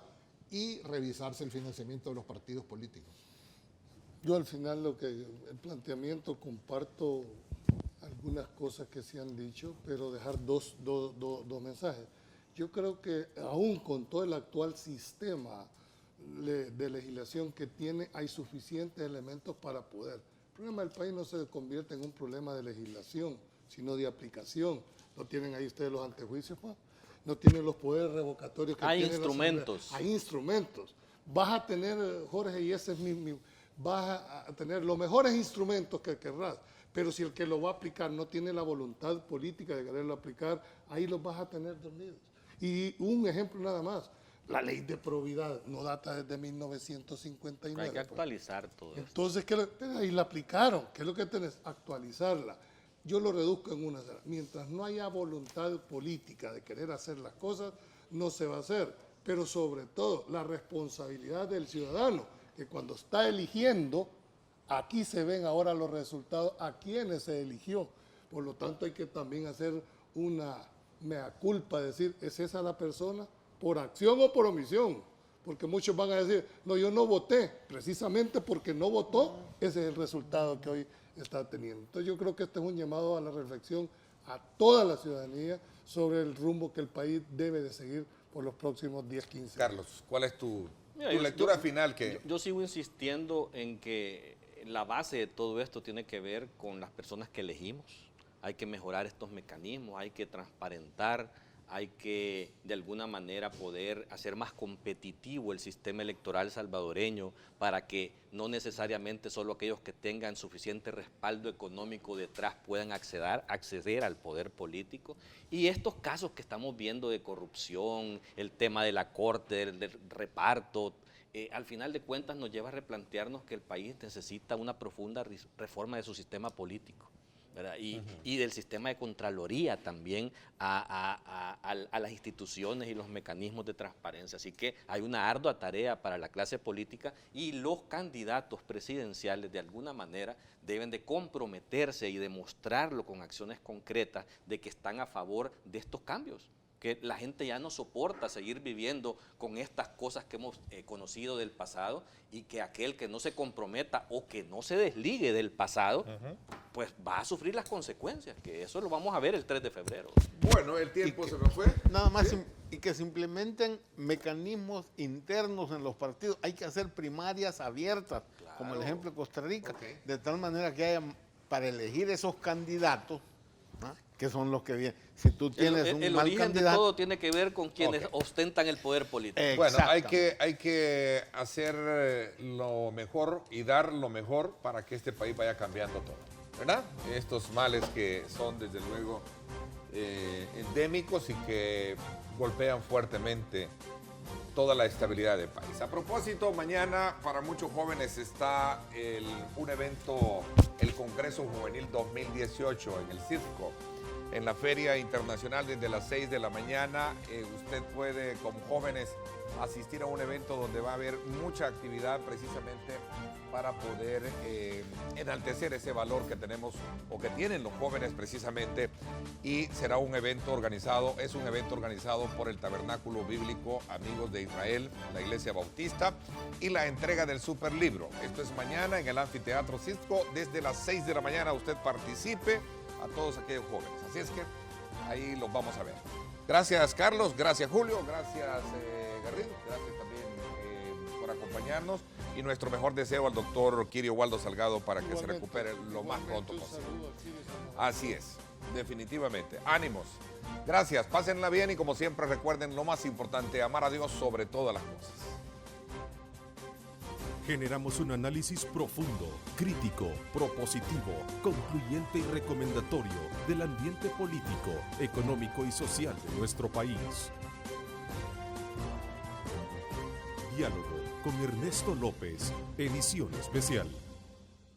y revisarse el financiamiento de los partidos políticos. Yo al final el planteamiento comparto algunas cosas que se han dicho, pero dejar dos mensajes. Yo creo que aún con todo el actual sistema de legislación que tiene, hay suficientes elementos para poder. El problema del país no se convierte en un problema de legislación, sino de aplicación. ¿No tienen ahí ustedes los antejuicios, pues? ¿No tienen los poderes revocatorios que hay tienen instrumentos. Hay instrumentos. Vas a tener, Jorge, y ese es vas a tener los mejores instrumentos que querrás, pero si el que lo va a aplicar no tiene la voluntad política de quererlo aplicar, ahí los vas a tener dormidos. Y un ejemplo nada más, la ley de probidad no data desde 1959. Hay que actualizar todo esto. Entonces, ahí la aplicaron. ¿Qué es lo que tenés? Actualizarla. Yo lo reduzco en una. Mientras no haya voluntad política de querer hacer las cosas, no se va a hacer. Pero sobre todo, la responsabilidad del ciudadano, que cuando está eligiendo, aquí se ven ahora los resultados a quienes se eligió. Por lo tanto, hay que también hacer una mea culpa, decir, ¿es esa la persona? ¿Por acción o por omisión? Porque muchos van a decir, no, yo no voté, precisamente porque no votó, ese es el resultado que hoy está teniendo. Entonces yo creo que este es un llamado a la reflexión a toda la ciudadanía sobre el rumbo que el país debe de seguir por los próximos 10, 15 años. Carlos, ¿cuál es tu Mira, lectura final? Yo sigo insistiendo en que la base de todo esto tiene que ver con las personas que elegimos. Hay que mejorar estos mecanismos, hay que transparentar, hay que de alguna manera poder hacer más competitivo el sistema electoral salvadoreño para que no necesariamente solo aquellos que tengan suficiente respaldo económico detrás puedan acceder al poder político. Y estos casos que estamos viendo de corrupción, el tema de la corte, del reparto, al final de cuentas nos lleva a replantearnos que el país necesita una profunda reforma de su sistema político, ¿verdad? Y del sistema de Contraloría también a las instituciones y los mecanismos de transparencia. Así que hay una ardua tarea para la clase política y los candidatos presidenciales de alguna manera deben de comprometerse y demostrarlo con acciones concretas de que están a favor de estos cambios. Que la gente ya no soporta seguir viviendo con estas cosas que hemos conocido del pasado y que aquel que no se comprometa o que no se desligue del pasado, pues va a sufrir las consecuencias, que eso lo vamos a ver el 3 de febrero. Bueno, el tiempo se me fue. Nada más, y que se implementen mecanismos internos en los partidos. Hay que hacer primarias abiertas, como el ejemplo de Costa Rica, de tal manera que haya, para elegir esos candidatos, ¿no?, que son los que vienen. Si tú tienes un el mal origen candidato, de todo tiene que ver con quienes ostentan el poder político. Bueno, hay que hacer lo mejor y dar lo mejor para que este país vaya cambiando todo, ¿verdad? Estos males que son desde luego endémicos y que golpean fuertemente toda la estabilidad del país. A propósito, mañana para muchos jóvenes está un evento, el Congreso Juvenil 2018 en el Circo, en la Feria Internacional desde las 6 de la mañana. Usted puede, como jóvenes, asistir a un evento donde va a haber mucha actividad precisamente para poder enaltecer ese valor que tenemos o que tienen los jóvenes precisamente, y será un evento organizado, es un evento organizado por el Tabernáculo Bíblico Amigos de Israel, la Iglesia Bautista, y la entrega del Superlibro. Esto es mañana en el Anfiteatro Cisco, desde las 6 de la mañana. Usted participe, a todos aquellos jóvenes, así es que ahí los vamos a ver. Gracias, Carlos, gracias, Julio, gracias, Garrido, gracias también por acompañarnos, y nuestro mejor deseo al doctor Kirio Waldo Salgado para que se recupere lo más pronto posible. Así es, definitivamente. Ánimos. Gracias, pásenla bien y como siempre recuerden lo más importante, amar a Dios sobre todas las cosas. Generamos un análisis profundo, crítico, propositivo, concluyente y recomendatorio del ambiente político, económico y social de nuestro país. Diálogo con Ernesto López, edición especial.